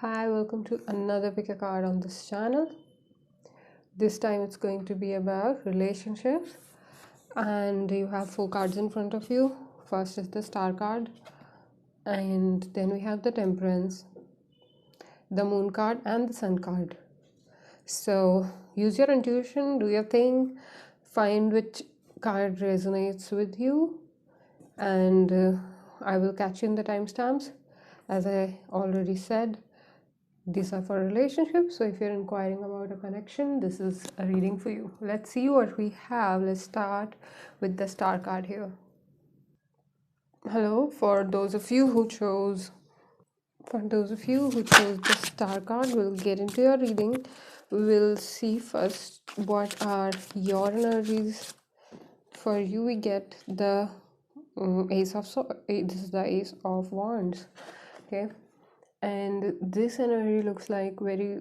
Hi, welcome to another pick a card on this channel. This time it's going to be about relationships, and you have 4 cards in front of you. First is the Star card, and then we have the Temperance, the Moon card, and the Sun card. So use your intuition, do your thing, find which card resonates with you, and I will catch you in the timestamps. As I already said, these are for relationships, so if you're inquiring about a connection, this is a reading for you. Let's see what we have. Let's start with the Star card here. Hello, for those of you who chose the Star card, we'll get into your reading. We'll see first what are your energies. For you, we get the this is the Ace of Wands. Okay, and this energy looks like very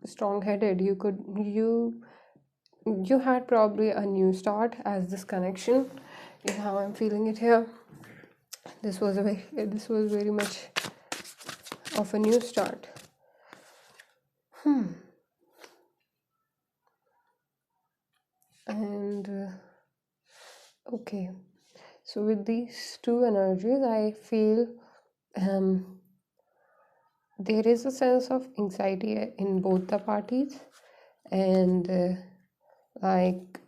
strong-headed. You had probably a new start, as this connection is how I'm feeling it here. This was very much of a new start. And okay, so with these two energies, I feel there is a sense of anxiety in both the parties, and like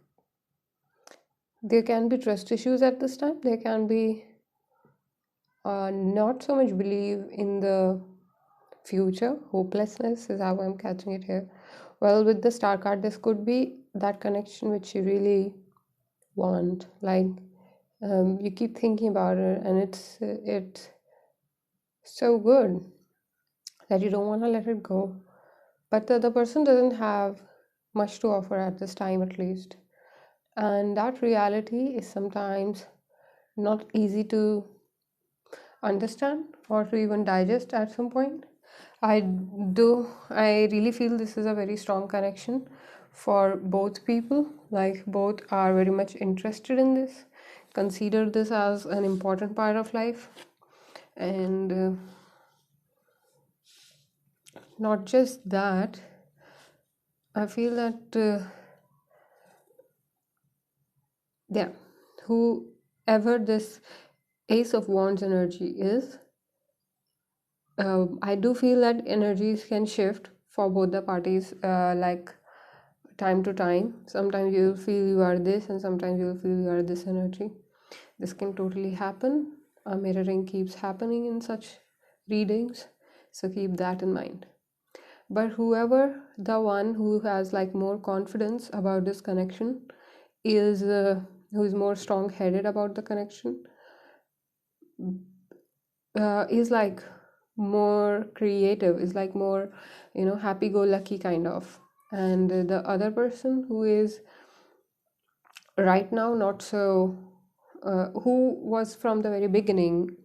there can be trust issues at this time. There can be not so much believe in the future. Hopelessness is how I'm catching it here. Well, with the Star card, this could be that connection which you really want. Like you keep thinking about it, and it's so good that you don't want to let it go. But the other person doesn't have much to offer at this time, at least. And that reality is sometimes not easy to understand or to even digest at some point. I really feel this is a very strong connection for both people. Like both are very much interested in this, consider this as an important part of life, and not just that, I feel that yeah, whoever this Ace of Wands energy is, I do feel that energies can shift for both the parties, like time to time. Sometimes you'll feel you are this, and sometimes you'll feel you are this energy. This can totally happen. A mirroring keeps happening in such readings, so keep that in mind. But whoever the one who has like more confidence about this connection is, who is more strong-headed about the connection, is like more creative, is like more, happy-go-lucky kind of. And the other person who is right now not so, who was from the very beginning,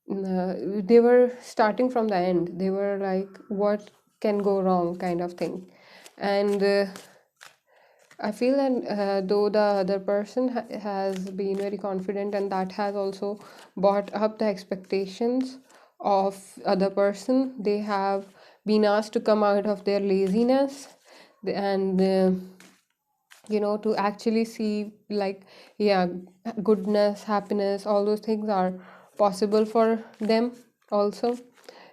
they were starting from the end. They were like, what can go wrong kind of thing. And I feel that though the other person has been very confident, and that has also brought up the expectations of other person. They have been asked to come out of their laziness, and to actually see, like, yeah, goodness, happiness, all those things are possible for them also.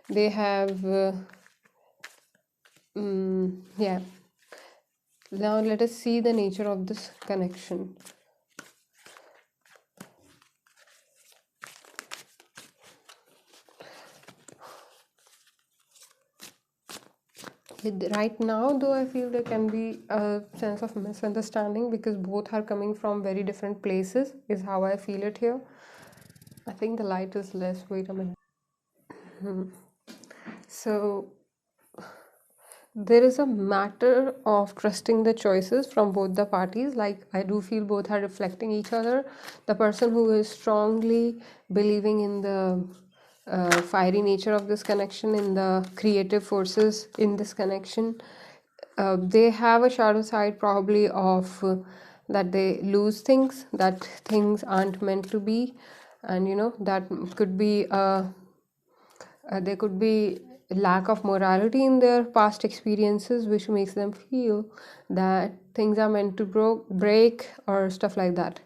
They have yeah. Now let us see the nature of this connection. Right now, though, I feel there can be a sense of misunderstanding because both are coming from very different places, is how I feel it here. I think the light is less. Wait a minute. So there is a matter of trusting the choices from both the parties. Like, I do feel both are reflecting each other. The person who is strongly believing in the fiery nature of this connection, in the creative forces in this connection, they have a shadow side probably of that they lose things, that things aren't meant to be, and that could be there could be lack of morality in their past experiences, which makes them feel that things are meant to break or stuff like that,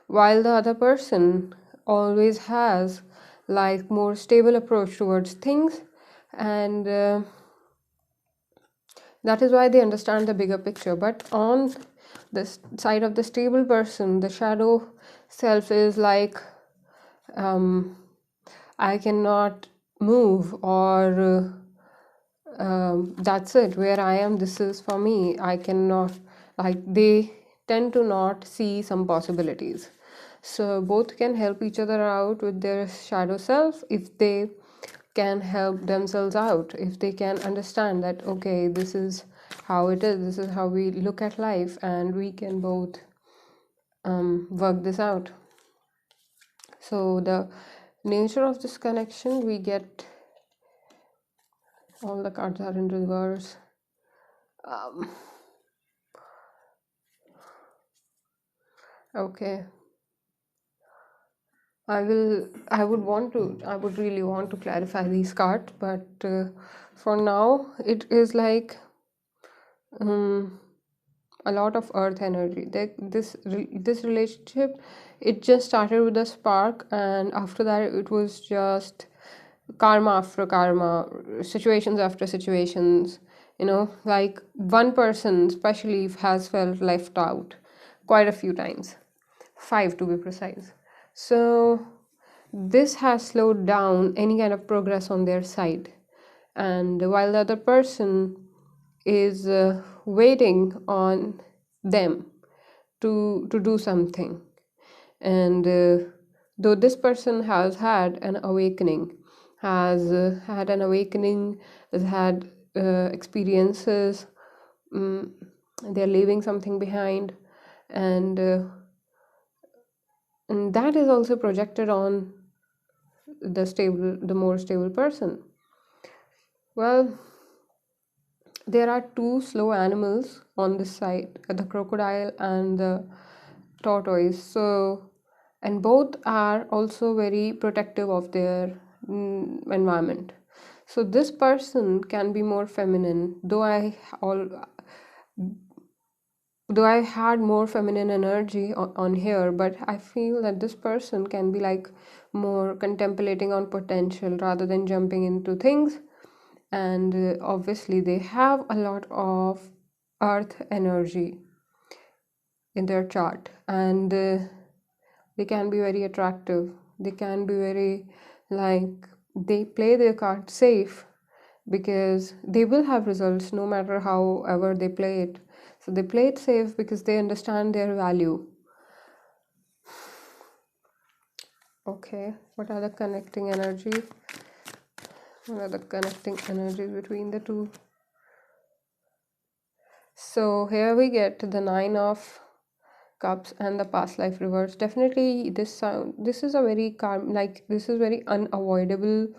while the other person always has like more stable approach towards things, and that is why they understand the bigger picture. But on the side of the stable person, the shadow self is like, um, I cannot move, or that's it, where I am, this is for me, I cannot, like, they tend to not see some possibilities. So both can help each other out with their shadow self if they can help themselves out, if they can understand that, okay, this is how it is, this is how we look at life, and we can both work this out. So the nature of this connection, we get, all the cards are in reverse. Okay, I would really want to clarify these cards, but for now it is like um, a lot of earth energy. This relationship, it just started with a spark, and after that it was just karma after karma, situations after situations. Like one person especially has felt left out quite a few times, 5 to be precise. So this has slowed down any kind of progress on their side. And while the other person is waiting on them to do something. And though this person has had an awakening, has had experiences, um, they're leaving something behind, and that is also projected on the more stable person. Well, there are two slow animals on this side, the crocodile and the tortoise. So, and both are also very protective of their environment. So this person can be more feminine, though I had more feminine energy on here, but I feel that this person can be like more contemplating on potential rather than jumping into things. And obviously they have a lot of earth energy in their chart, and they can be very attractive, they can be very, like, they play their card safe because they will have results no matter however they play it. So they play it safe because they understand their value. Okay, what are the connecting energies? What are the connecting energies between the two? So here we get the 9 of Cups and the past life reverse. Definitely this is a very calm, like this is very unavoidable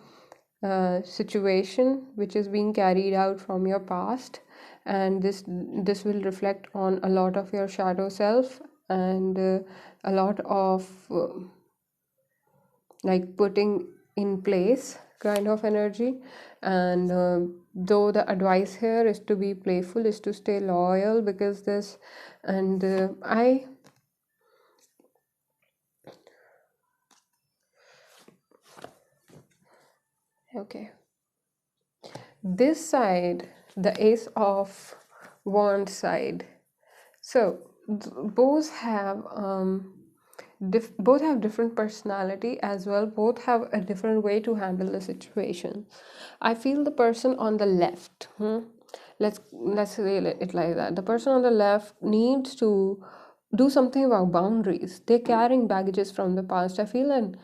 situation which is being carried out from your past, and this will reflect on a lot of your shadow self, and a lot of like putting in place kind of energy. And though the advice here is to be playful, is to stay loyal, because this, and I okay, this side, the Ace of Wands side, so both have both have different personality as well, both have a different way to handle the situation. I feel the person on the left, let's say it like that, the person on the left needs to do something about boundaries. They're carrying baggages from the past, I feel. And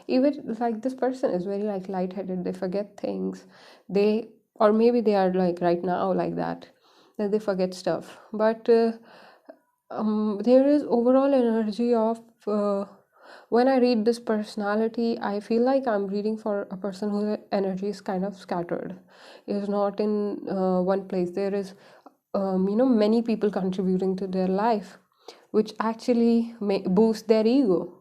even like this person is very like lightheaded, they forget things, they, or maybe they are like right now like that they forget stuff. But there is overall energy of when I read this personality, I feel like I'm reading for a person whose energy is kind of scattered, is not in one place. There is many people contributing to their life, which actually boost their ego,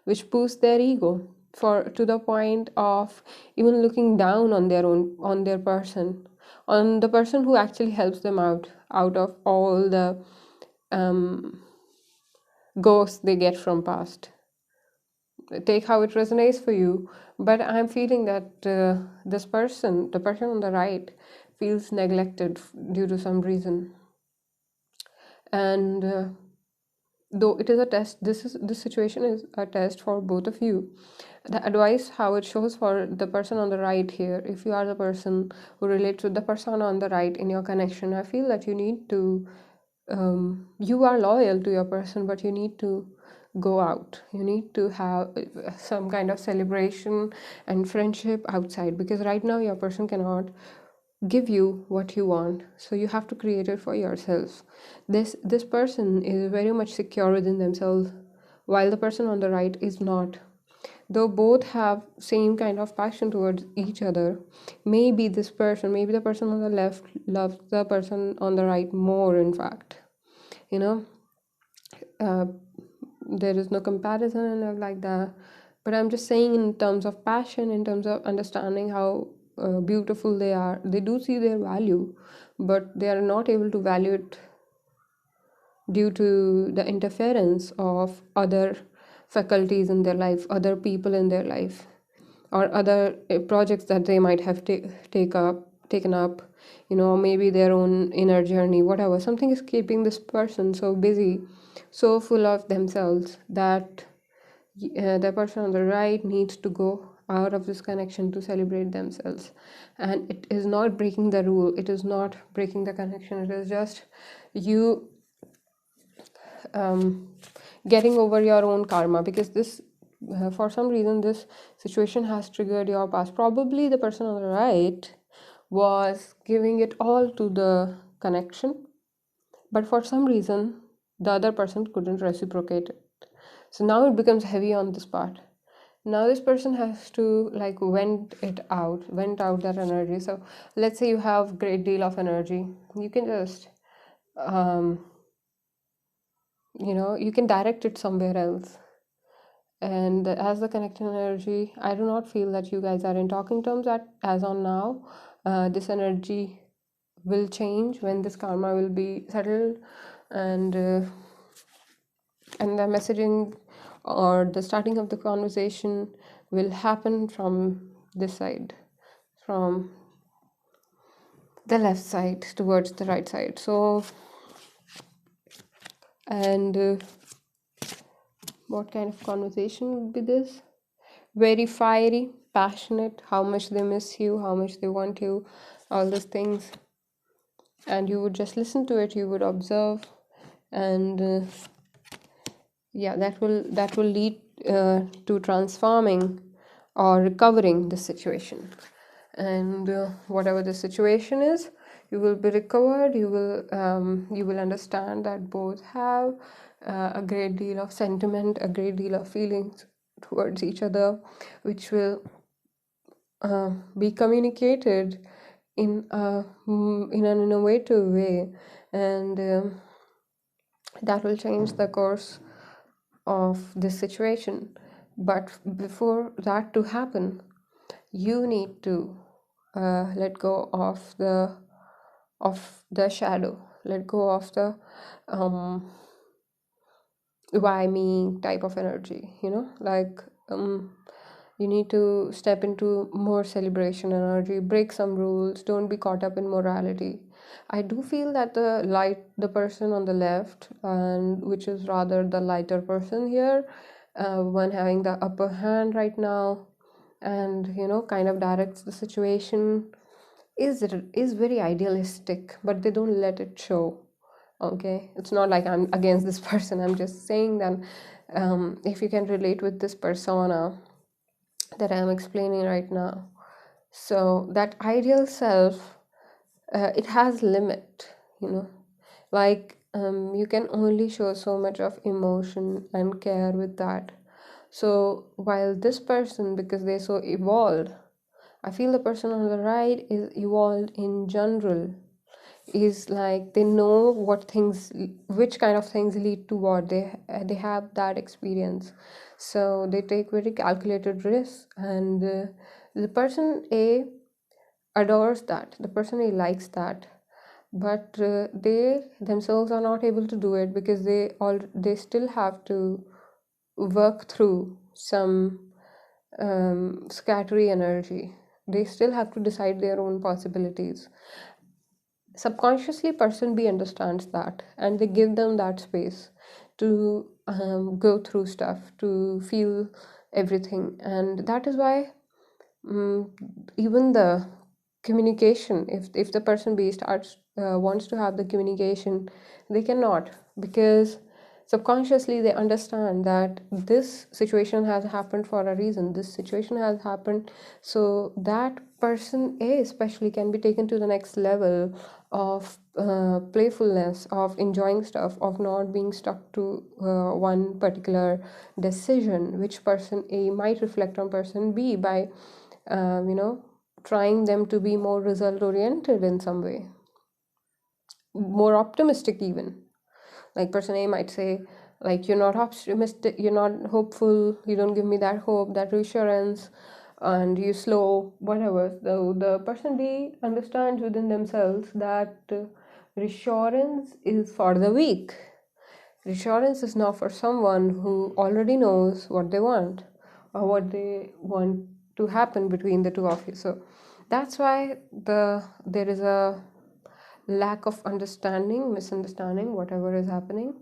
which boosts their ego. for to the point of even looking down on their person, on the person who actually helps them out of all the um, ghosts they get from past. Take how it resonates for you, but I'm feeling that this person, the person on the right, feels neglected due to some reason. And though it is a test, this situation is a test for both of you. The advice, how it shows for the person on the right here, if you are the person who relates with the person on the right in your connection, I feel that you need to you are loyal to your person, but you need to go out. You need to have some kind of celebration and friendship outside, because right now your person cannot give you what you want, so you have to create it for yourself. This person is very much secure within themselves, while the person on the right is not. Though both have same kind of passion towards each other, maybe the person on the left loves the person on the right more, in fact. You know, uh, there is no comparison and love like that, but I'm just saying in terms of passion, in terms of understanding how beautiful they are. They do see their value, but they are not able to value it due to the interference of other faculties in their life, other people in their life, or other projects that they might have taken up. Maybe their own inner journey, whatever. Something is keeping this person so busy, so full of themselves, that the person on the right needs to go out of this connection to celebrate themselves. And it is not breaking the rule, it is not breaking the connection, it is just you getting over your own karma, because this for some reason this situation has triggered your past. Probably the person on the right was giving it all to the connection, but for some reason the other person couldn't reciprocate it. So now it becomes heavy on this part. Now this person has to like vent out that energy. So let's say you have great deal of energy, you can just um, you can direct it somewhere else. And as the connected energy, I do not feel that you guys are in talking terms as on now. This energy will change when this karma will be settled, and the messaging or the starting of the conversation will happen from this side, from the left side towards the right side. So, and what kind of conversation would be this? Very fiery, passionate, how much they miss you, how much they want you, all those things. And you would just listen to it, you would observe, and yeah, that will lead to transforming or recovering the situation. And whatever the situation is, you will be recovered. You will understand that both have a great deal of sentiment, a great deal of feelings towards each other, which will be communicated in an innovative way, and that will change the course of this situation. But before that to happen, you need to let go of the shadow, let go of the um, why me type of energy. Like you need to step into more celebration energy, break some rules, don't be caught up in morality. I do feel that the person on the left, and which is rather the lighter person here, one having the upper hand right now, and kind of directs the situation, is very idealistic, but they don't let it show. Okay, it's not like I'm against this person, I'm just saying that if you can relate with this persona that I'm explaining right now, so that ideal self, it has limit. Like you can only show so much of emotion and care with that. So while this person, because they're so evolved, I feel the person on the right is evolved in general, is like they know which kind of things lead to what. They have that experience, so they take very calculated risks, and the person A adores that. The person A likes that, but they themselves are not able to do it because they still have to work through some scattery energy. They still have to decide their own possibilities. Subconsciously, person B understands that, and they give them that space to go through stuff, to feel everything. And that is why um, even the communication, if the person B starts wants to have the communication, they cannot, because subconsciously they understand that this situation has happened for a reason. This situation has happened so that person A especially can be taken to the next level of playfulness, of enjoying stuff, of not being stuck to one particular decision, which person A might reflect on person B by you know, trying them to be more result oriented in some way, more optimistic even. Like person A might say, like, you're not optimistic, you're not hopeful, you don't give me that hope, that reassurance, and you slow, whatever. So the person B understands within themselves that reassurance is for the weak. Reassurance is not for someone who already knows what they want or what they want to happen between the two of you. So that's why there is a lack of understanding, misunderstanding, whatever is happening.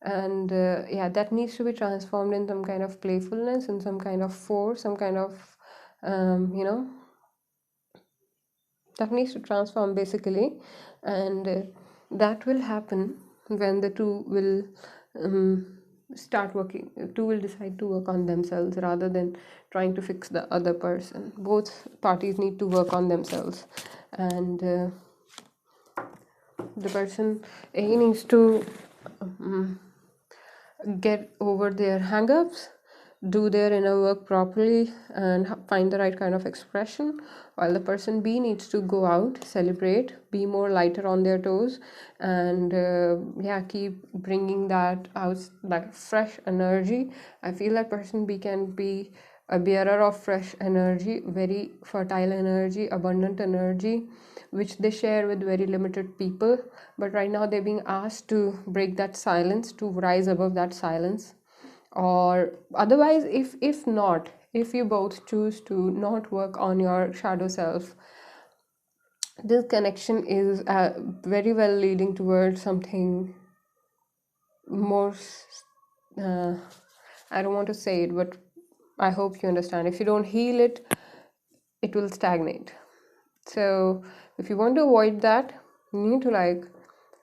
And yeah, that needs to be transformed in some kind of playfulness, in some kind of force, some kind of, you know, that needs to transform basically. And that will happen when the two will start working, two will decide to work on themselves rather than trying to fix the other person. Both parties need to work on themselves, and the person A needs to get over their hang-ups, do their inner work properly, and find the right kind of expression, while the person B needs to go out, celebrate, be more lighter on their toes, and yeah, keep bringing that out, like fresh energy. I feel that person B can be a bearer of fresh energy, very fertile energy, abundant energy, which they share with very limited people. But right now they're being asked to break that silence, to rise above that silence. Or otherwise, if not, if you both choose to not work on your shadow self, this connection is very well leading towards something more I don't want to say it, but I hope you understand. If you don't heal it, it will stagnate. So if you want to avoid that, you need to like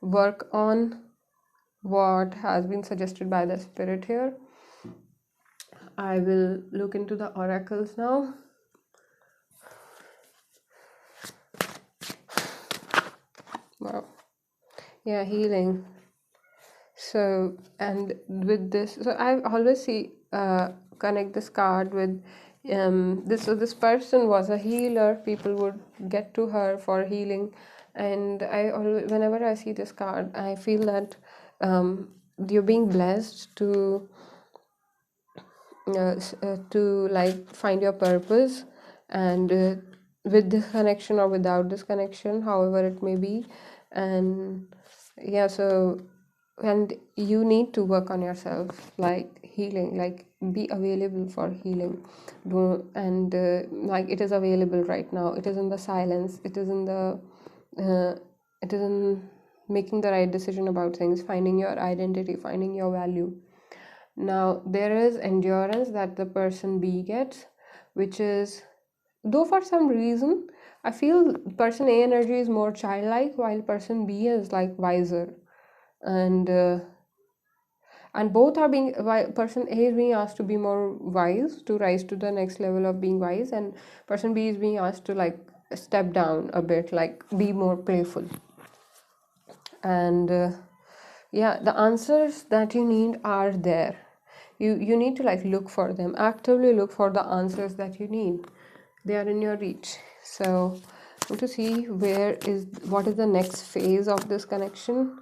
work on what has been suggested by the spirit here. I will look into the oracles now. Wow. Yeah, healing. So, and with this, so I always see connect this card with this. So this person was a healer. People would get to her for healing, and I always, whenever I see this card, I feel that you're being blessed to like find your purpose, and with this connection or without this connection, however it may be. And yeah, so, and you need to work on yourself, like healing, like be available for healing. Do and like it is available right now, it is in the silence, it is in the uh, it is in making the right decision about things, finding your identity, finding your value. Now, there is endurance that the person B gets, which is, though for some reason, I feel person A energy is more childlike, while person B is like wiser. And both are being, person A is being asked to be more wise, to rise to the next level of being wise, and person B is being asked to like step down a bit, like be more playful. And yeah, the answers that you need are there. You need to like look for them, actively look for the answers that you need. They are in your reach. So and to see what is the next phase of this connection.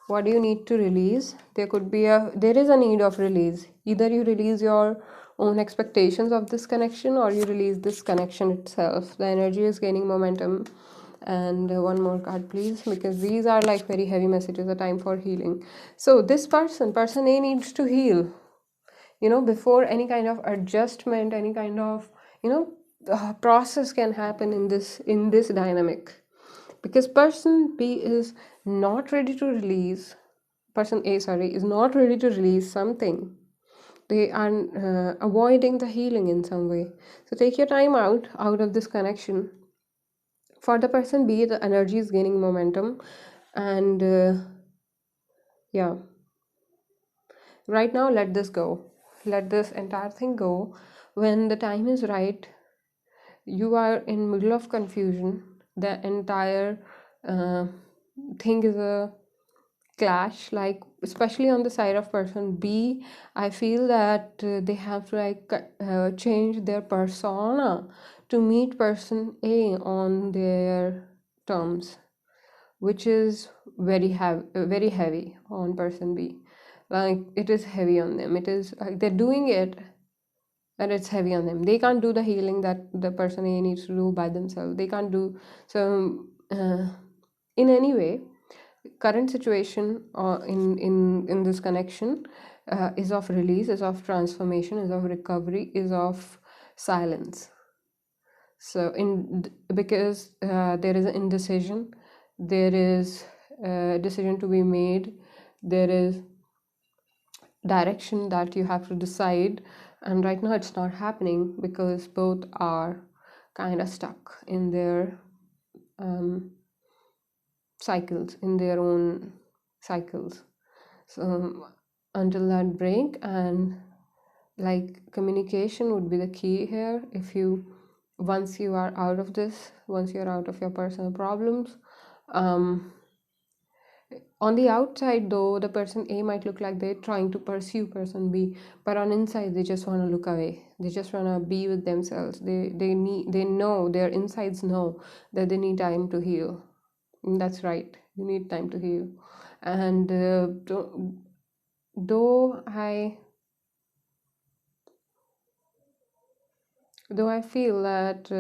What do you need to release? There is a need of release. Either you release your own expectations of this connection, or you release this connection itself. The energy is gaining momentum. And one more card, please, because these are like very heavy messages, a time for healing. So this person A, needs to heal, before any kind of adjustment, any kind of process can happen in this dynamic, because person B is not ready to release person A, sorry, is not ready to release something. They are avoiding the healing in some way. So take your time out of this connection. For the person B, the energy is gaining momentum, and yeah, right now let this go. Let this entire thing go. When the time is right, you are in middle of confusion. The entire uh, thing is a clash, like especially on the side of person B. I feel that they have to change their persona to meet person A on their terms, which is very heavy on person B. Like it is heavy on them. It is like they're doing it, and it's heavy on them. They can't do the healing that the person A needs to do by themselves. They can't do so. In any way, current situation in this connection is of release, is of transformation, is of recovery, is of silence. So because there is an indecision, there is a decision to be made, there is direction that you have to decide, and right now it's not happening because both are kind of stuck in their cycles, in their own cycles. So until that break, and like communication would be the key here. Once you are out of this, once you're out of your personal problems, on the outside though, the person A might look like they're trying to pursue person B, but on inside they just want to look away. They just want to be with themselves. They know, their insides know that they need time to heal. And that's right, you need time to heal. And though I feel that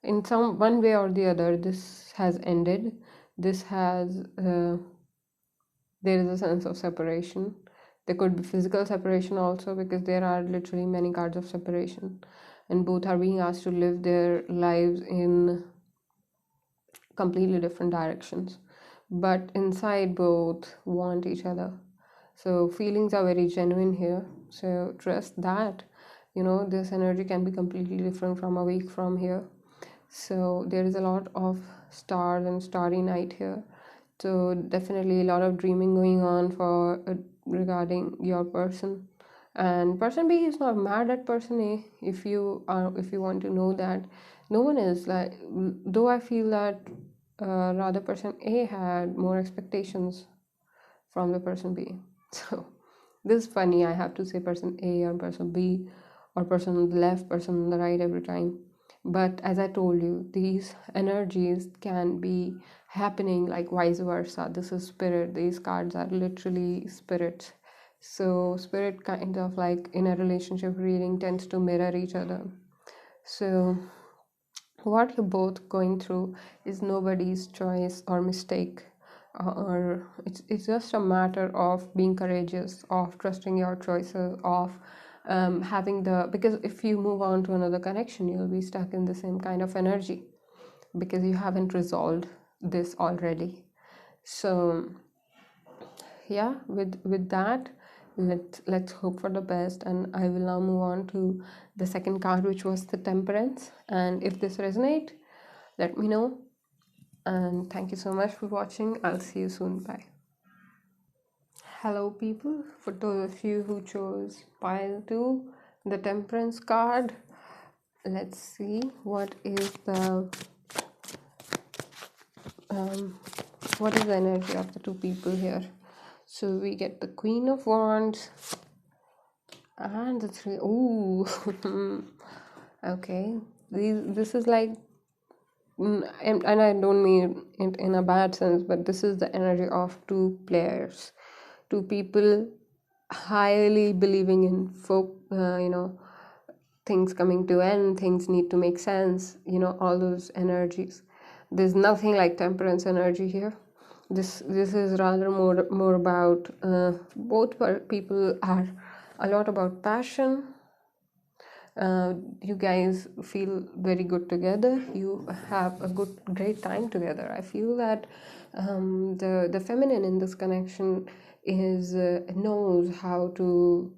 in some one way or the other this has ended, this has there is a sense of separation. There could be physical separation also, because there are literally many cards of separation, and both are being asked to live their lives in completely different directions, but inside both want each other. So feelings are very genuine here, so trust that this energy can be completely different from a week from here. So there is a lot of stars and starry night here. So definitely a lot of dreaming going on for regarding your person. And person B is not mad at person A. If you want to know that, no one is like. Though I feel that rather person A had more expectations from the person B. So this is funny. I have to say person A or person B, or person on the left, person on the right every time. But as I told you, these energies can be happening like vice versa. This is spirit. These cards are literally spirits. So spirit kind of like in a relationship reading tends to mirror each other. So what you're both going through is nobody's choice or mistake, or it's just a matter of being courageous, of trusting your choices, of having because if you move on to another connection, you'll be stuck in the same kind of energy because you haven't resolved this already. So yeah, with that, let's hope for the best, and I will now move on to the second card, which was the temperance. And if this resonate, let me know, and thank you so much for watching. I'll see you soon. Bye. Hello people, for those of you who chose pile 2, the temperance card, let's see what is the energy of the two people here. So we get the Queen of Wands and the three. Ooh. Okay, this is like, and I don't mean it in a bad sense, but this is the energy of two players, two people highly believing in folk, things coming to end, things need to make sense, all those energies. There's nothing like temperance energy here. This is rather more about, both people are a lot about passion. You guys feel very good together. You have a great time together. I feel that the feminine in this connection is knows how to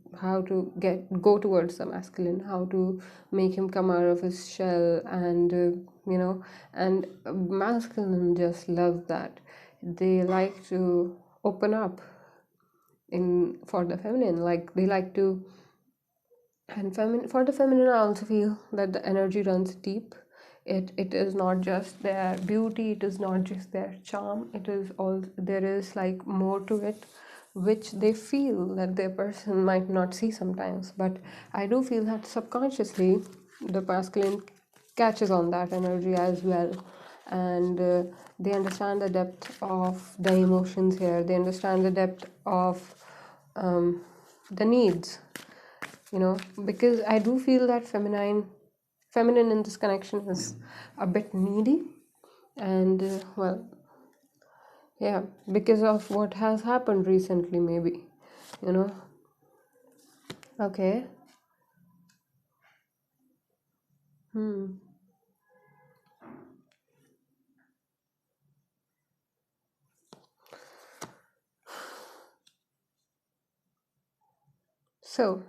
go towards the masculine, how to make him come out of his shell, and and masculine just loves that. They like to open up in for the feminine, like they like to. And for the feminine, I also feel that the energy runs deep. It is not just their beauty, it is not just their charm, it is all, there is like more to it, which they feel that their person might not see sometimes. But I do feel that subconsciously the masculine catches on that energy as well. And they understand the depth of the emotions here, they understand the depth of the needs, because I do feel that feminine in this connection is a bit needy. And well, yeah, because of what has happened recently, maybe, you know okay. hmm so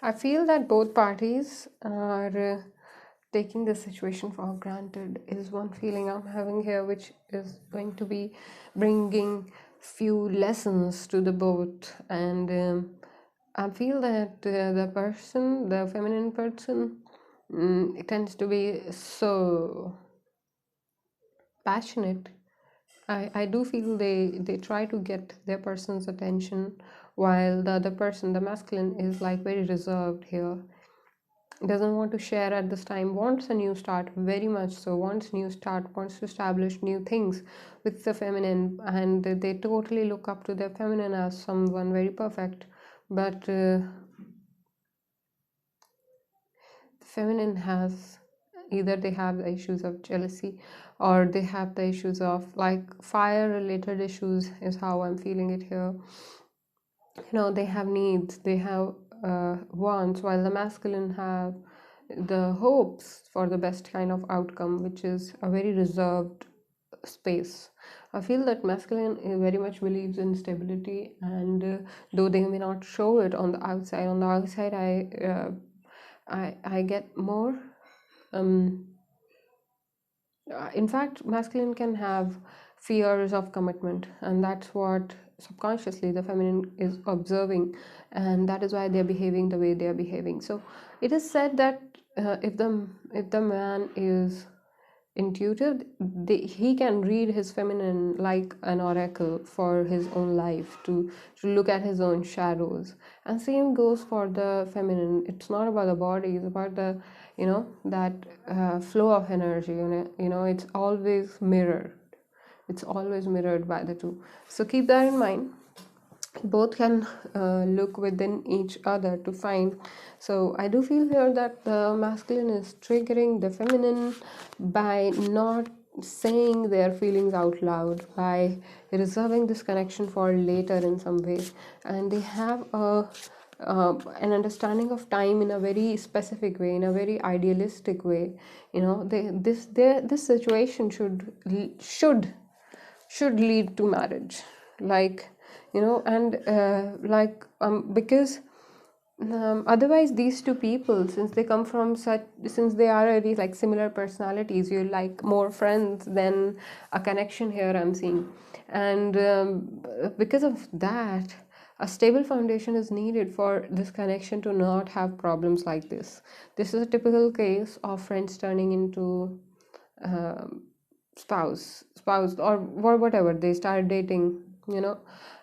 I feel that both parties are taking the situation for granted, is one feeling I'm having here, which is going to be bringing few lessons to the both. And I feel that the feminine person, it tends to be so passionate. I do feel they try to get their person's attention, while the other person, the masculine, is like very reserved here, doesn't want to share at this time, wants a new start, very much so, wants new start, wants to establish new things with the feminine. And they totally look up to their feminine as someone very perfect. But the feminine has, either they have the issues of jealousy, or they have the issues of like fire related issues, is how I'm feeling it here. They have needs, they have wants, while the masculine have the hopes for the best kind of outcome, which is a very reserved space. I feel that masculine very much believes in stability, and though they may not show it on the outside, I get more. Um, in fact, masculine can have fears of commitment, and that's what subconsciously the feminine is observing, and that is why they're behaving the way they are behaving. So it is said that if the man is intuitive, he can read his feminine like an oracle for his own life, to look at his own shadows. And same goes for the feminine. It's not about the body, it's about the that flow of energy. It's always mirrored, it's always mirrored by the two. So keep that in mind. Both can look within each other to find. So I do feel here that the masculine is triggering the feminine by not saying their feelings out loud, by reserving this connection for later in some way. And they have an understanding of time in a very specific way, in a very idealistic way. This situation should lead to marriage, like, and because otherwise these two people, since they are already like similar personalities, you're like more friends than a connection here, I'm seeing. And because of that, a stable foundation is needed for this connection to not have problems like this. This is a typical case of friends turning into um, spouse or whatever, they start dating.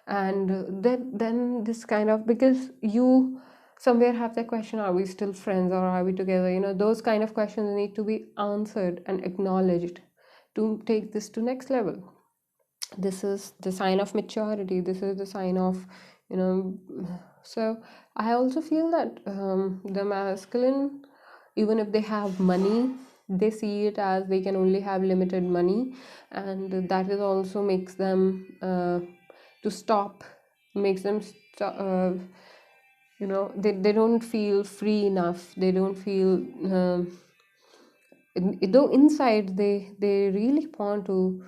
And then this kind of, because somewhere have that question, are we still friends or are we together? Those kind of questions need to be answered and acknowledged to take this to next level. This is the sign of maturity, this is the sign of, you know so I also feel that the masculine, even if they have money, they see it as they can only have limited money, and that is also makes them to stop, makes them they don't feel free enough, they don't feel though inside they really want to,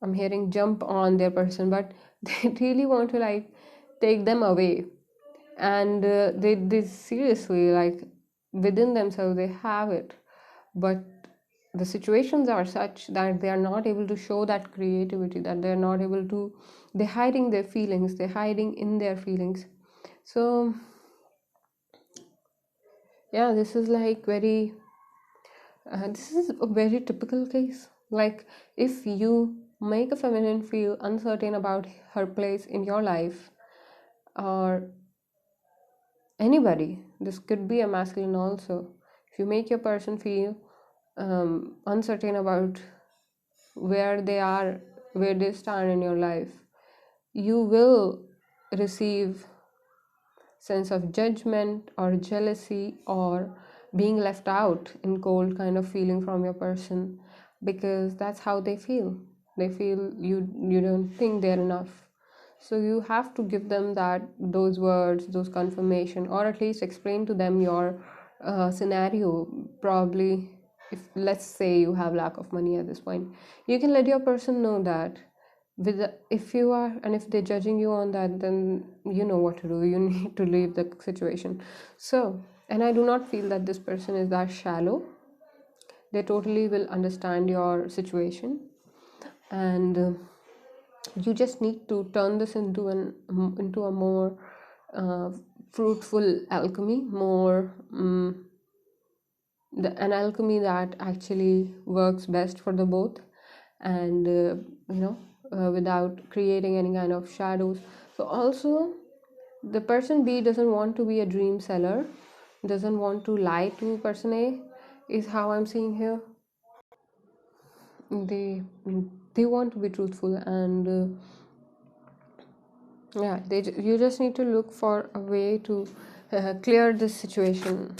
I'm hearing, jump on their person, but they really want to like take them away. And they seriously, like, within themselves they have it, but the situations are such that they are not able to show that creativity, that they're not able to, they're hiding their feelings, they're hiding in their feelings. So yeah, this is a very typical case. Like, if you make a feminine feel uncertain about her place in your life, or anybody, this could be a masculine also, if you make your person feel uncertain about where they are, where they stand in your life, you will receive sense of judgment or jealousy or being left out in cold kind of feeling from your person, because that's how they feel. They feel you don't think they're enough. So you have to give them those words, those confirmation, or at least explain to them your scenario. Probably, if let's say you have lack of money at this point, you can let your person know that, if you are, and if they're judging you on that, then you know what to do. You need to leave the situation. So, and I do not feel that this person is that shallow. They totally will understand your situation, and you just need to turn this into a more fruitful alchemy, more an alchemy that actually works best for the both, and without creating any kind of shadows. So also, the person B doesn't want to be a dream seller, doesn't want to lie to person A, is how I'm seeing here. They want to be truthful, and yeah, you just need to look for a way to clear this situation.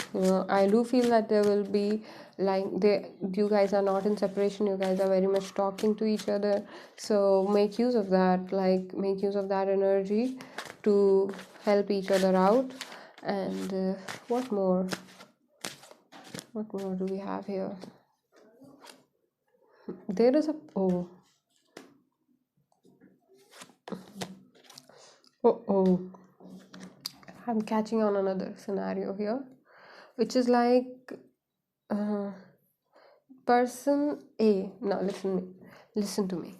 I do feel that there will be, like, you guys are not in separation, you guys are very much talking to each other. So make use of that, like, make use of that energy to help each other out. And what more do we have here? There is a oh, I'm catching on another scenario here, which is like, uh, person A. Now listen to me.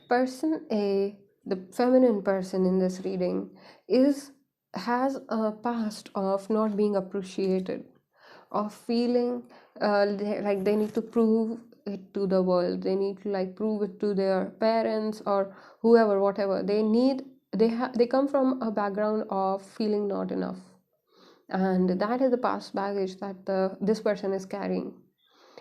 Person A, the feminine person in this reading, has a past of not being appreciated, of feeling like they need to prove it to the world. They need to, like, prove it to their parents or whoever, whatever. They come from a background of feeling not enough, and that is the past baggage that this person is carrying.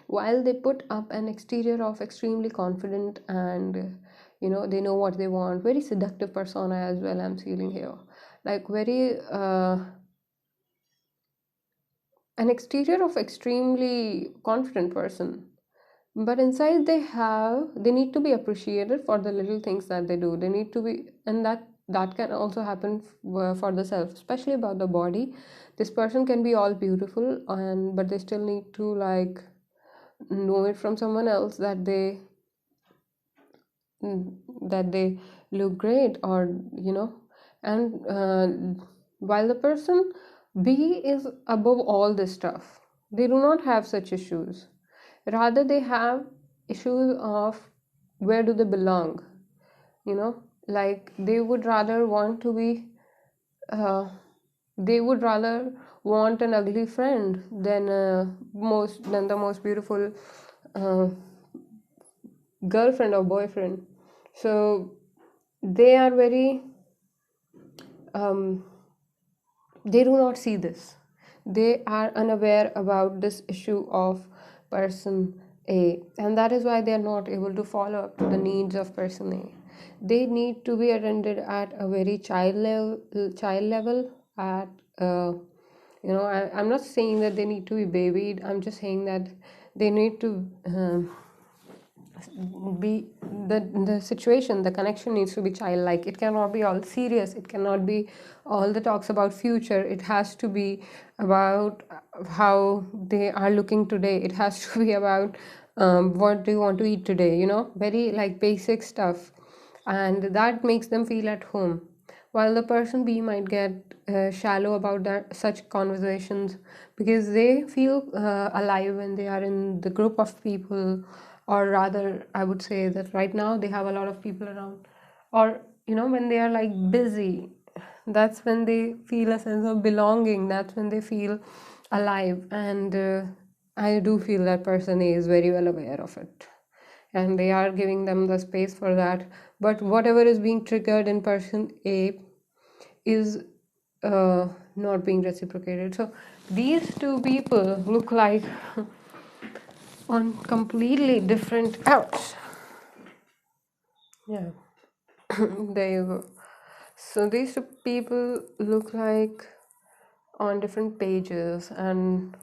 While they put up an exterior of extremely confident, and they know what they want, very seductive persona as well, I'm feeling here, like, very an exterior of extremely confident person, but inside they need to be appreciated for the little things that they do. They need to be, and that can also happen for the self, especially about the body. This person can be all beautiful, but they still need to, like, know it from someone else that they look great, or and while the person B is above all this stuff, they do not have such issues. Rather, they have issues of where do they belong. Like, they would rather want to be uh, they would rather want an ugly friend than the most beautiful uh, girlfriend or boyfriend. So they are very they do not see this. They are unaware about this issue of person A, and that is why they are not able to follow up to the needs of person A. They need to be attended at a very child level at I'm not saying that they need to be babied. I'm just saying that they need to be the situation, the connection needs to be childlike. It cannot be all serious, it cannot be all the talks about future. It has to be about how they are looking today. It has to be about what do you want to eat today, very like basic stuff, and that makes them feel at home, while the person B might get shallow about that such conversations, because they feel alive when they are in the group of people, or rather I would say that right now they have a lot of people around, or when they are like busy, that's when they feel a sense of belonging, that's when they feel alive. And I do feel that person A is very well aware of it, and they are giving them the space for that. But whatever is being triggered in person A is not being reciprocated. So these two people look like on completely different ouch. Yeah. There you go. So these two people look like on different pages, and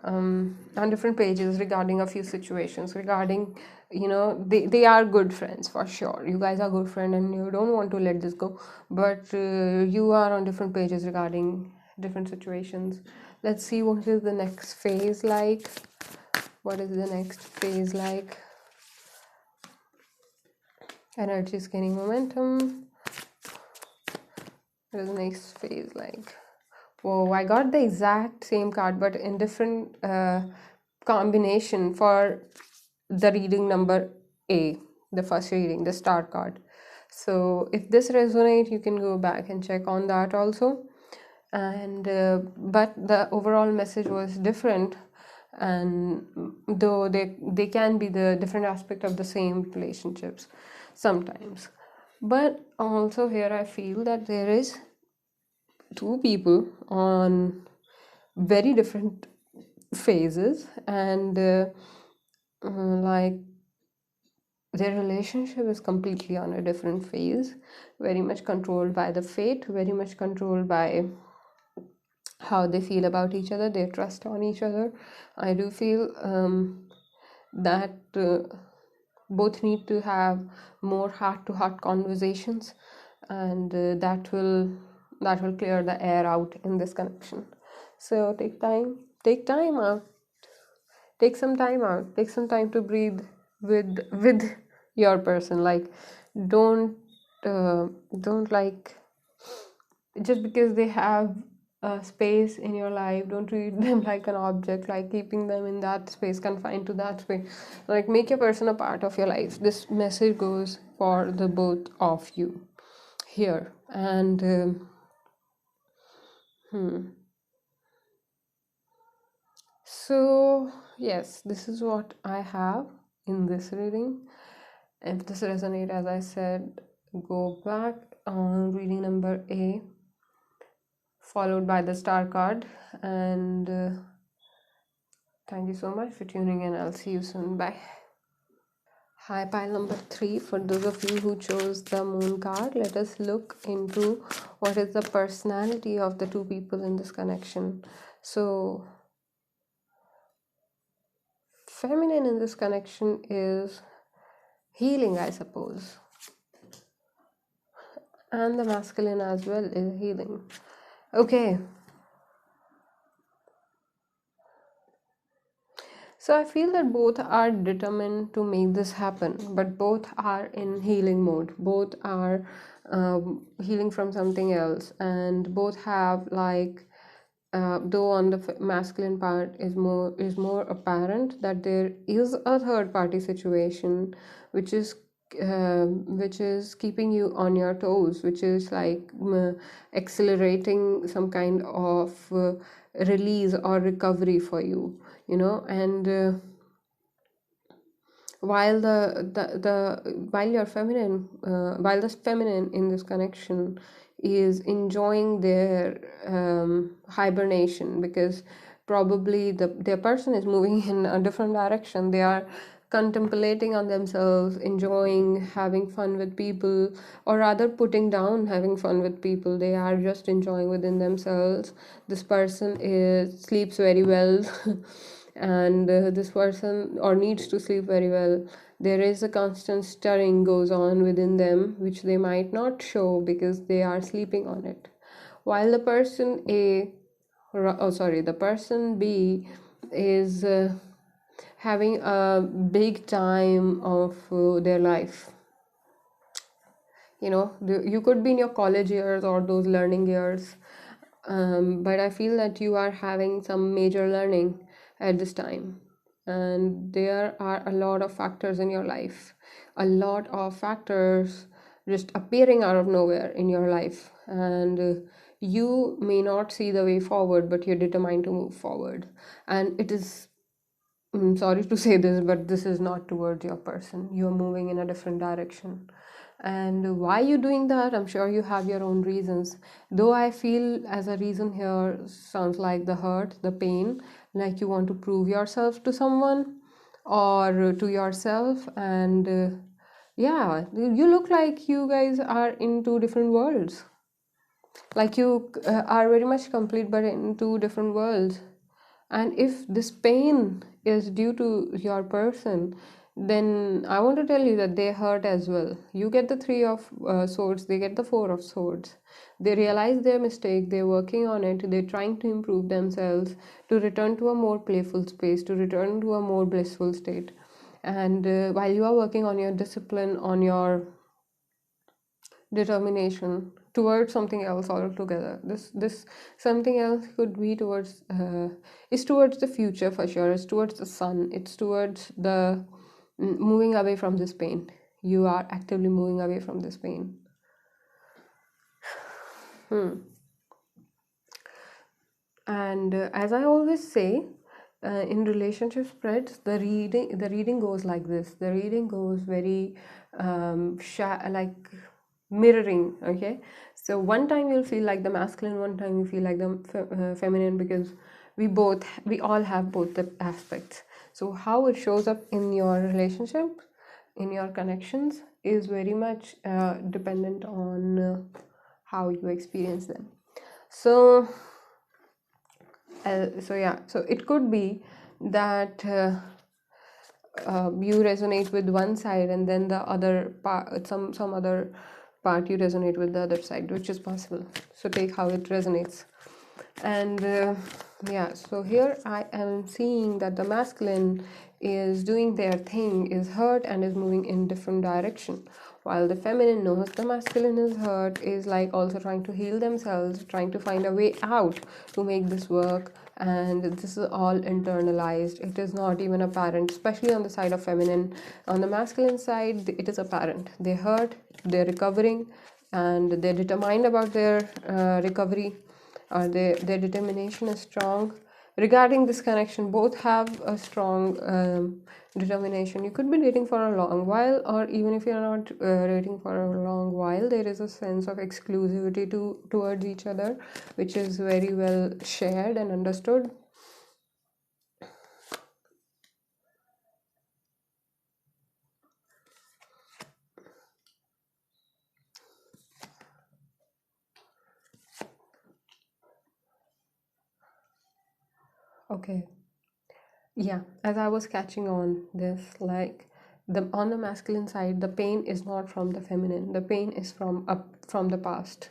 on different pages regarding a few situations, regarding they are good friends for sure. You guys are good friend and you don't want to let this go, but you are on different pages regarding different situations. Let's see what is the next phase like. What is the next phase like? Energy is gaining momentum. What is the next phase like? Whoa, I got the exact same card but in different combination for the reading number A, the first reading, the star card. So if this resonates, you can go back and check on that also. And but the overall message was different, and though they can be the different aspect of the same relationships sometimes. But also here I feel that there is two people on very different phases, and like their relationship is completely on a different phase, very much controlled by the fate, very much controlled by how they feel about each other, their trust on each other. I do feel that both need to have more heart to heart conversations, and that will clear the air out in this connection. So take time out, take some time out, take some time to breathe with your person. Like don't don't like, just because they have a space in your life, don't treat them like an object, like keeping them in that space, confined to that space. Like make your person a part of your life. This message goes for the both of you here. And so yes, this is what I have in this reading. If this resonates, as I said, go back on reading number A, followed by the star card. And thank you so much for tuning in. I'll see you soon. Bye. Hi, pile number 3. For those of you who chose the moon card, let us look into what is the personality of the two people in this connection. So feminine in this connection is healing, I suppose, and the masculine as well is healing. Okay, so I feel that both are determined to make this happen, but both are in healing mode. Both are healing from something else, and both have like, though on the masculine part is more apparent that there is a third party situation, which is keeping you on your toes, which is like accelerating some kind of release or recovery for you, and while the while you're feminine, while the feminine in this connection is enjoying their hibernation, because probably their person is moving in a different direction. They are contemplating on themselves, enjoying having fun with people, or rather putting down having fun with people. They are just enjoying within themselves. This person is sleeps very well and this person or needs to sleep very well. There is a constant stirring goes on within them, which they might not show because they are sleeping on it. While the person A, the person B is having a big time of their life. You could be in your college years or those learning years, but I feel that you are having some major learning at this time, and there are a lot of factors in your life, a lot of factors just appearing out of nowhere in your life, and you may not see the way forward, but you're determined to move forward. And it is, sorry to say this, but this is not towards your person. You're moving in a different direction. And why you doing that? I'm sure you have your own reasons. Though I feel as a reason here sounds like the hurt, the pain, like you want to prove yourself to someone or to yourself. And yeah, you look like you guys are in two different worlds. Like you are very much complete, but in two different worlds. And if this pain is due to your person, then I want to tell you that they hurt as well. You get the three of swords, they get the four of swords. They realize their mistake, they're working on it, they're trying to improve themselves, to return to a more playful space, to return to a more blissful state. And while you are working on your discipline, on your determination towards something else altogether, this something else could be towards is towards the future for sure. It's towards the sun, it's towards the moving away from this pain. You are actively moving away from this pain. And as I always say, in relationship spreads, the reading goes like this. The reading goes very like mirroring. Okay, so one time you'll feel like the masculine, one time you feel like the feminine, because we all have both the aspects. So how it shows up in your relationship, in your connections, is very much dependent on how you experience them. So so it could be that you resonate with one side, and then the other part, some other part, you resonate with the other side, which is possible. So take how it resonates. And so here I am seeing that the masculine is doing their thing, is hurt, and is moving in different direction, while the feminine knows the masculine is hurt, is like also trying to heal themselves, trying to find a way out to make this work. And this is all internalized. It is not even apparent, especially on the side of feminine. On the masculine side, it is apparent. They hurt, they're recovering, and they're determined about their recovery. Their determination is strong. Regarding this connection, both have a strong determination. You could be dating for a long while, or even if you're not dating for a long while, there is a sense of exclusivity towards each other, which is very well shared and understood. Okay. Yeah, as I was catching on this, like on the masculine side, the pain is not from the feminine. The pain is from the past,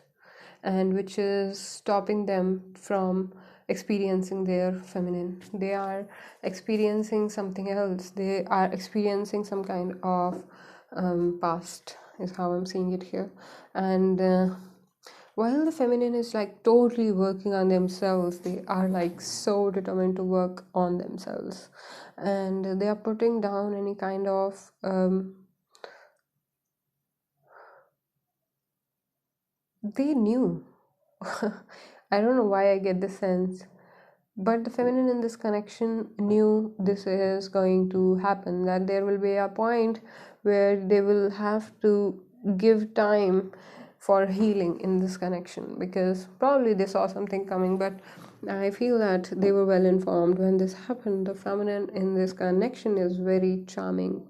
and which is stopping them from experiencing their feminine. They are experiencing something else. They are experiencing some kind of past, is how I'm seeing it here. And while the feminine is like totally working on themselves, they are like so determined to work on themselves, and they are putting down any kind of they knew. I don't know why I get this sense, but the feminine in this connection knew this is going to happen, that there will be a point where they will have to give time for healing in this connection, because probably they saw something coming, but I feel that they were well informed when this happened. The feminine in this connection is very charming.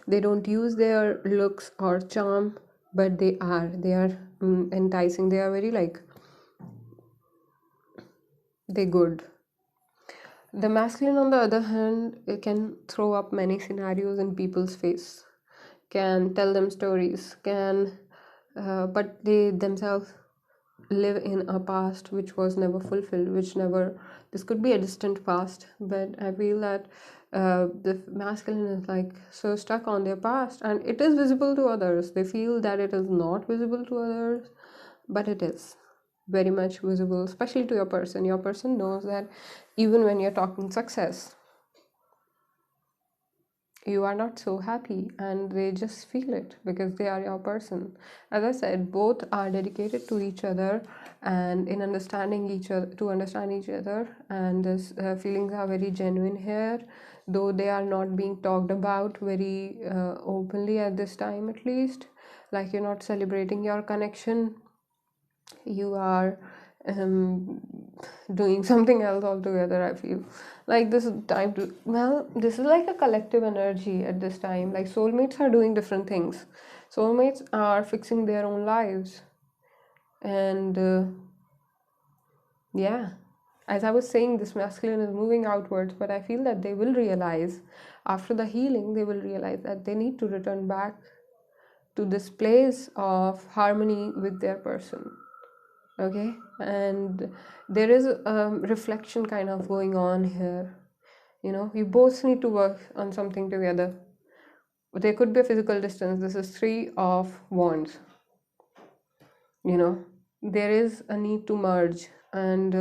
They don't use their looks or charm, but they are enticing. They are very like, they good. The masculine, on the other hand, it can throw up many scenarios in people's face, can tell them stories, but they themselves live in a past which was never fulfilled, which never, this could be a distant past, but I feel that the masculine is like so stuck on their past, and it is visible to others. They feel that it is not visible to others, but it is very much visible, especially to your person. Your person knows that even when you're talking success, you are not so happy, and they just feel it because they are your person. As I said, both are dedicated to each other and in understanding each other, to understand each other, and this feelings are very genuine here, though they are not being talked about very openly at this time, at least. Like, you're not celebrating your connection, you are um, doing something else altogether. I feel like this is time to, well, this is like a collective energy at this time. Like, soulmates are doing different things. Soulmates are fixing their own lives, and yeah, as I was saying, this masculine is moving outwards, but I feel that they will realize, after the healing, they will realize that they need to return back to this place of harmony with their person. Okay, and there is a reflection kind of going on here. You both need to work on something together. There could be a physical distance. This is three of wands. There is a need to merge, and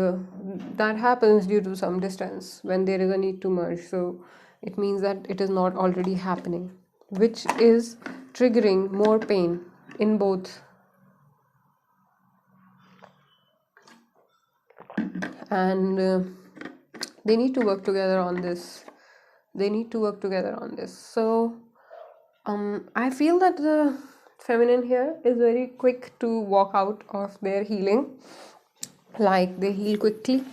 that happens due to some distance when there is a need to merge. So it means that it is not already happening, which is triggering more pain in both. And they need to work together on this. So I feel that the feminine here is very quick to walk out of their healing, like they heal quickly,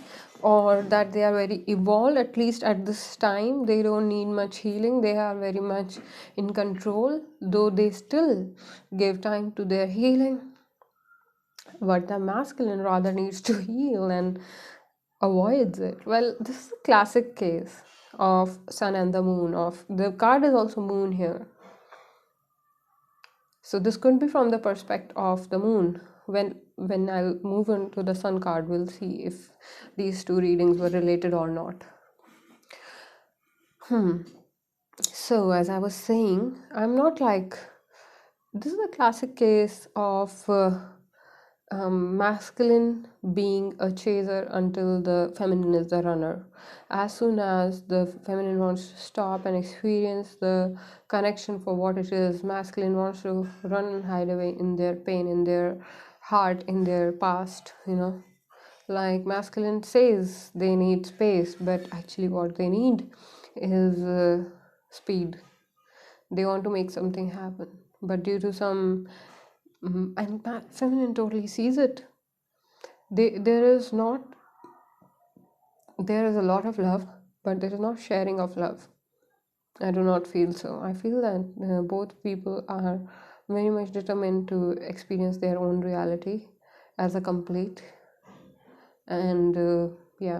or that they are very evolved. At least at this time, they don't need much healing. They are very much in control, though they still give time to their healing. But the masculine rather needs to heal and avoids it. Well, this is a classic case of sun and the moon. Of the card is also moon here. So this could be from the perspective of the moon. When I'll move into the sun card, we'll see if these two readings were related or not. So as I was saying, I'm not like, this is a classic case of masculine being a chaser until the feminine is the runner. As soon as the feminine wants to stop and experience the connection for what it is, masculine wants to run and hide away in their pain, in their heart, in their past. Like, masculine says they need space, but actually what they need is speed. They want to make something happen, but due to some and feminine totally sees it. There is not, there is a lot of love, but there is not sharing of love. I do not feel so. I feel that both people are very much determined to experience their own reality as a complete. And yeah,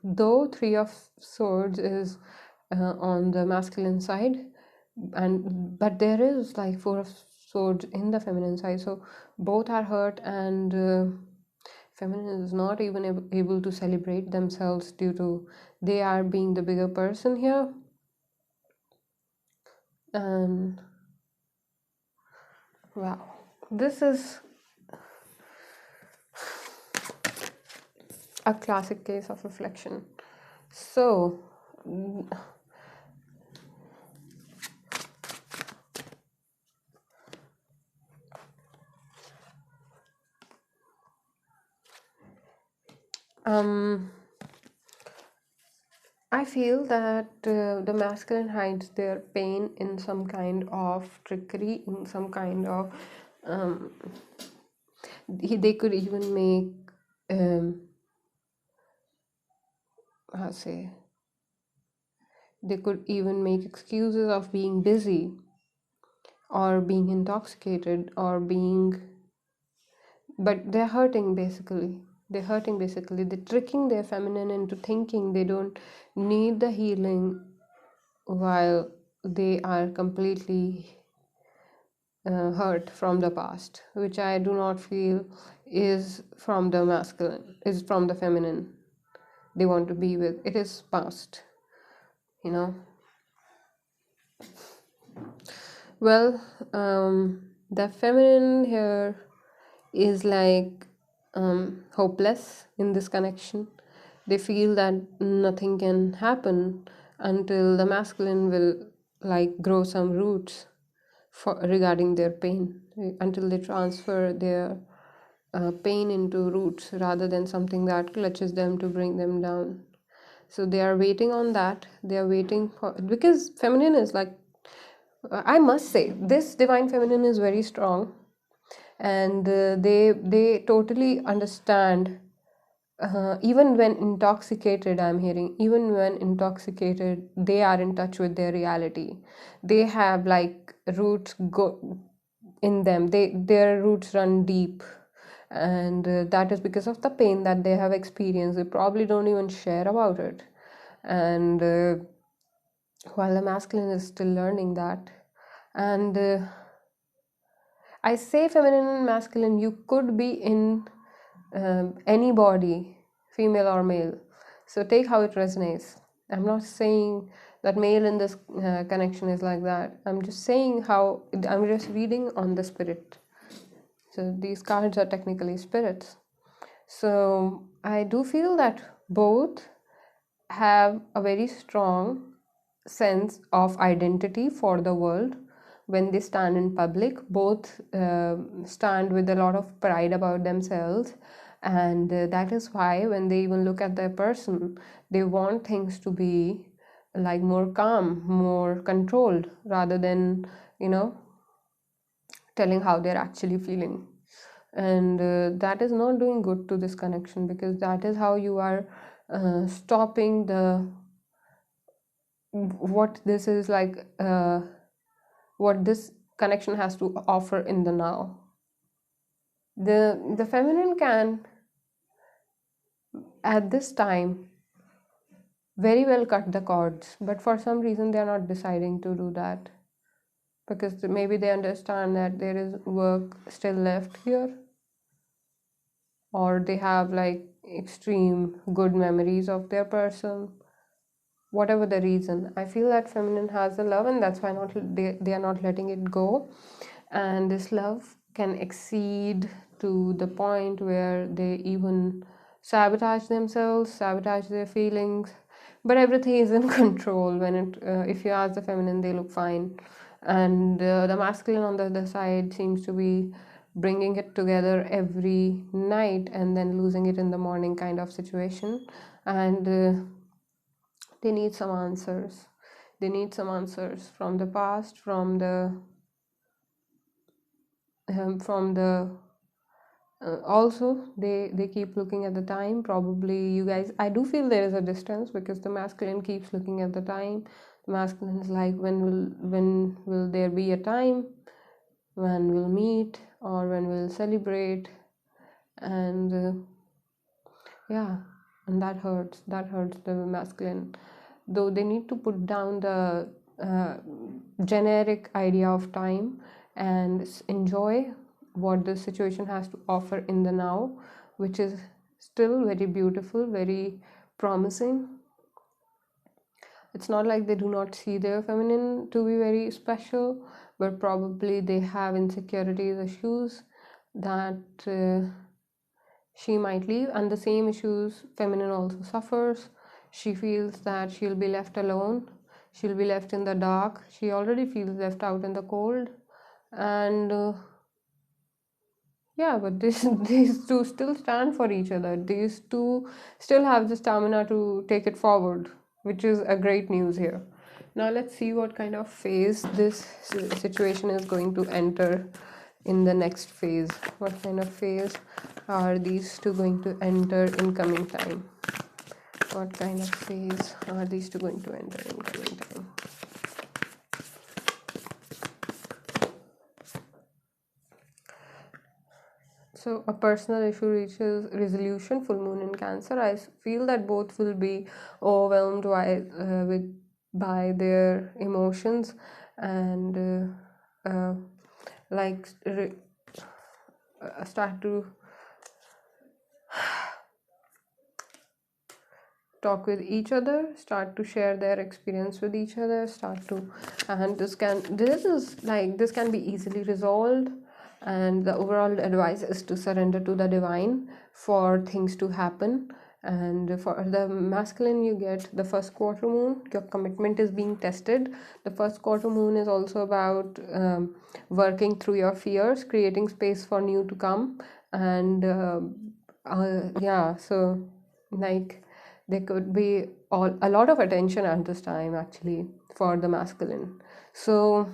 though three of swords is on the masculine side, but there is like four of swords in the feminine side, so both are hurt, and feminine is not even able to celebrate themselves due to they are being the bigger person here. And wow, this is a classic case of reflection. So I feel that the masculine hides their pain in some kind of trickery, in some kind of um, they could even make how say they could even make excuses of being busy or being intoxicated or being, but they're hurting basically. They're tricking their feminine into thinking they don't need the healing, while they are completely hurt from the past, which I do not feel is from the masculine, is from the feminine they want to be with. It is past, you know. Well, the feminine here is like hopeless in this connection. They feel that nothing can happen until the masculine will like grow some roots for regarding their pain, until they transfer their pain into roots rather than something that clutches them to bring them down. So they are waiting on that. They are waiting for, because feminine is like, I must say this divine feminine is very strong, and they totally understand. Even when intoxicated, I'm hearing, even when intoxicated, they are in touch with their reality. They have like roots go in them. Their roots run deep, and that is because of the pain that they have experienced. They probably don't even share about it, and while the masculine is still learning that. And I say feminine and masculine, you could be in any body, female or male. So take how it resonates. I'm not saying that male in this connection is like that. I'm just saying how, I'm just reading on the spirit. So these cards are technically spirits. So I do feel that both have a very strong sense of identity for the world. When they stand in public, both stand with a lot of pride about themselves, and that is why when they even look at their person, they want things to be like more calm, more controlled, rather than, you know, telling how they're actually feeling. And that is not doing good to this connection, because that is how you are stopping the what this is like, what this connection has to offer in the now. The feminine can at this time very well cut the cords, but for some reason they are not deciding to do that, because maybe they understand that there is work still left here, or they have like extreme good memories of their person. Whatever the reason, I feel that feminine has the love, and that's why they are not letting it go. And this love can exceed to the point where they even sabotage themselves, sabotage their feelings, but everything is in control. When it if you ask the feminine, they look fine, and the masculine on the other side seems to be bringing it together every night and then losing it in the morning, kind of situation. And they need some answers. They need some answers from the past, from the also they keep looking at the time. Probably you guys, I do feel there is a distance, because the masculine keeps looking at the time. The masculine is like, when will there be a time when we'll meet, or when we'll celebrate? And yeah, and that hurts the masculine, though they need to put down the uh, generic idea of time and enjoy what the situation has to offer in the now, which is still very beautiful, very promising. It's not like they do not see their feminine to be very special, but probably they have insecurities, issues that she might leave, and the same issues feminine also suffers. She feels that she'll be left alone, she'll be left in the dark, she already feels left out in the cold. And yeah, but these two still stand for each other. These two still have the stamina to take it forward, which is a great news here. Now let's see what kind of phase this situation is going to enter in the next phase? What kind of phase are these two going to enter in coming time? What kind of phase are these two going to enter in coming time? So a personal issue reaches resolution, full moon in Cancer. I feel that both will be overwhelmed by their emotions and like start to talk with each other, start to share their experience with each other, and this can be easily resolved. And the overall advice is to surrender to the divine for things to happen. And for the masculine, you get the first quarter moon, your commitment is being tested. The first quarter moon is also about working through your fears, creating space for new to come. And yeah, so like there could be a lot of attention at this time actually for the masculine. So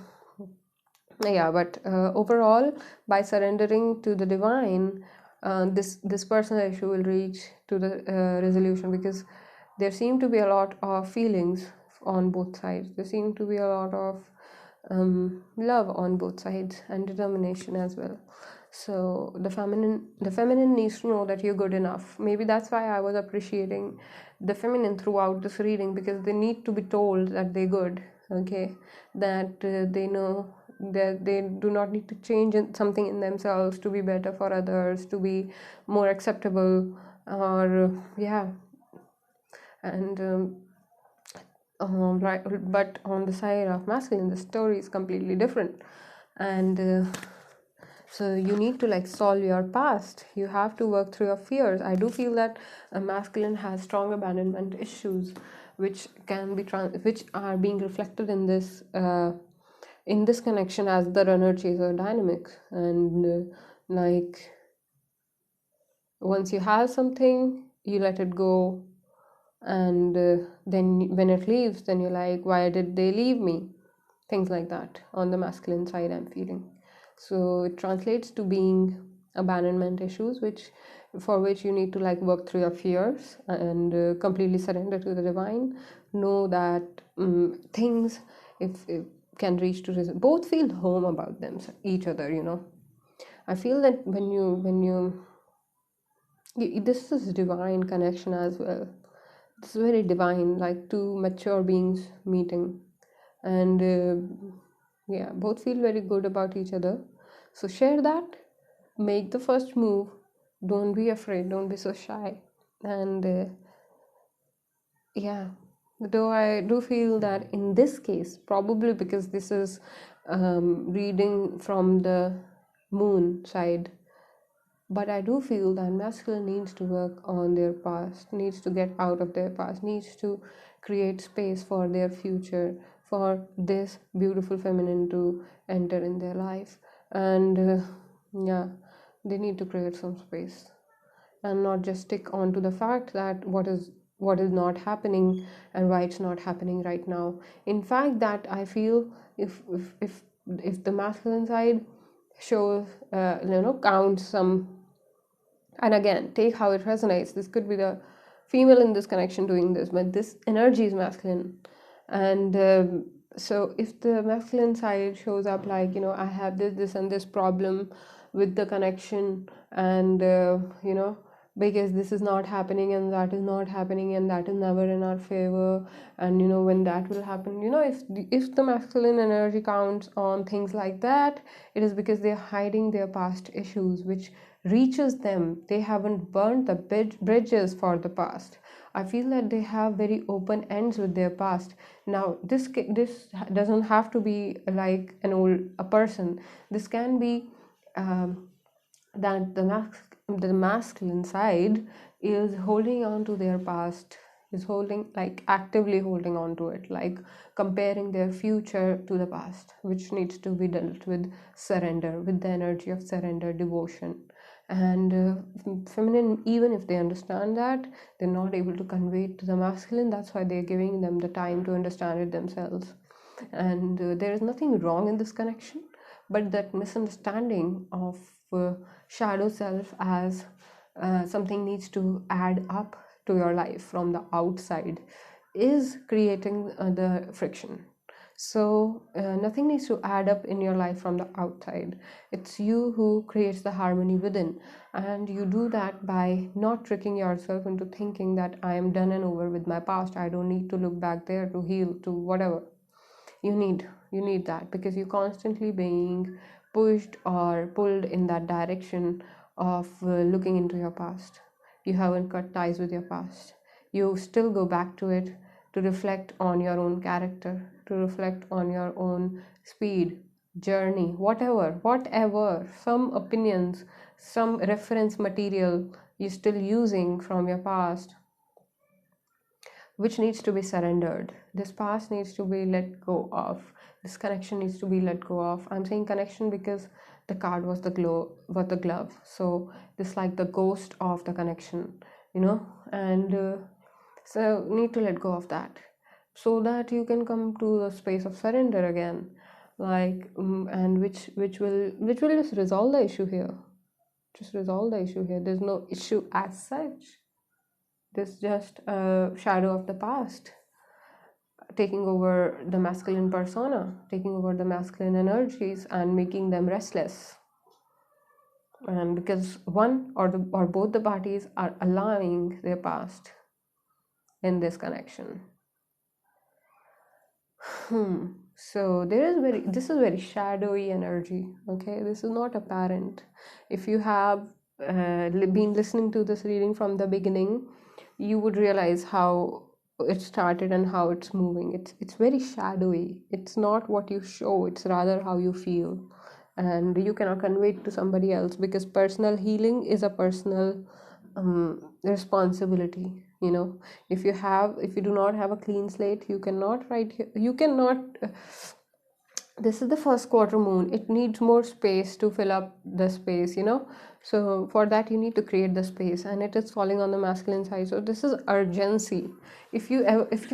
yeah, but overall, by surrendering to the divine, this personal issue will reach to the resolution, because there seem to be a lot of feelings on both sides. There seem to be a lot of love on both sides, and determination as well. So the feminine needs to know that you're good enough. Maybe that's why I was appreciating the feminine throughout this reading, because they need to be told that they're good. Okay, that they know that they do not need to change something in themselves to be better for others, to be more acceptable, or yeah. And right, but on the side of masculine, the story is completely different. And so you need to like solve your past. You have to work through your fears. I do feel that a masculine has strong abandonment issues, which can be which are being reflected in this connection as the runner chaser dynamic. And like once you have something, you let it go, and then when it leaves, then you're like, why did they leave me? Things like that on the masculine side, I'm feeling. So it translates to being abandonment issues, which you need to like work through your fears and completely surrender to the divine. Know that things, if can reach to both feel home about them, each other. I feel that when you this is divine connection as well. It's very divine, like two mature beings meeting. And yeah, both feel very good about each other. So share that, make the first move, don't be afraid, don't be so shy. And yeah, though I do feel that in this case, probably because this is reading from the moon side, but I do feel that masculine needs to work on their past, needs to get out of their past, needs to create space for their future, for this beautiful feminine to enter in their life. And yeah, they need to create some space and not just stick on to the fact that what is not happening and why it's not happening right now. In fact, that I feel, if the masculine side shows counts some, and again, take how it resonates. This could be the female in this connection doing this, but this energy is masculine. And so if the masculine side shows up like, I have this and this problem with the connection, and because this is not happening and that is not happening and that is never in our favor, and when that will happen, if the masculine energy counts on things like that, it is because they're hiding their past issues, which reaches them. They haven't burned the bridges for the past. I feel that they have very open ends with their past. Now this doesn't have to be like a person. This can be that the masculine side is holding on to their past, is actively holding on to it, like comparing their future to the past, which needs to be dealt with surrender, with the energy of surrender, devotion. And feminine, even if they understand that, they're not able to convey it to the masculine. That's why they're giving them the time to understand it themselves. And there is nothing wrong in this connection, but that misunderstanding of shadow self as something needs to add up to your life from the outside is creating the friction. So nothing needs to add up in your life from the outside. It's you who creates the harmony within, and you do that by not tricking yourself into thinking that I am done and over with my past. I don't need to look back there to heal, to whatever. You need that because you're constantly being pushed or pulled in that direction of looking into your past. You haven't cut ties with your past. You still go back to it to reflect on your own character, to reflect on your own speed, journey, whatever, some opinions, some reference material you're still using from your past, which needs to be surrendered. This past needs to be let go of. This connection needs to be let go of. I'm saying connection because the card was the glove. So this like the ghost of the connection, and so need to let go of that, so that you can come to a space of surrender again, and which will just resolve the issue here. Just resolve the issue here. There's no issue as such. This just a shadow of the past taking over the masculine persona, taking over the masculine energies and making them restless. And because one or both the parties are allowing their past in this connection. So this is very shadowy energy. Okay, this is not apparent. If you have been listening to this reading from the beginning, you would realize how it started and how it's moving. It's very shadowy. It's not what you show, it's rather how you feel, and you cannot convey it to somebody else, because personal healing is a personal responsibility. If you do not have a clean slate, you cannot this is the first quarter moon. It needs more space to fill up the space. So for that you need to create the space, and it is falling on the masculine side. So this is urgency. If you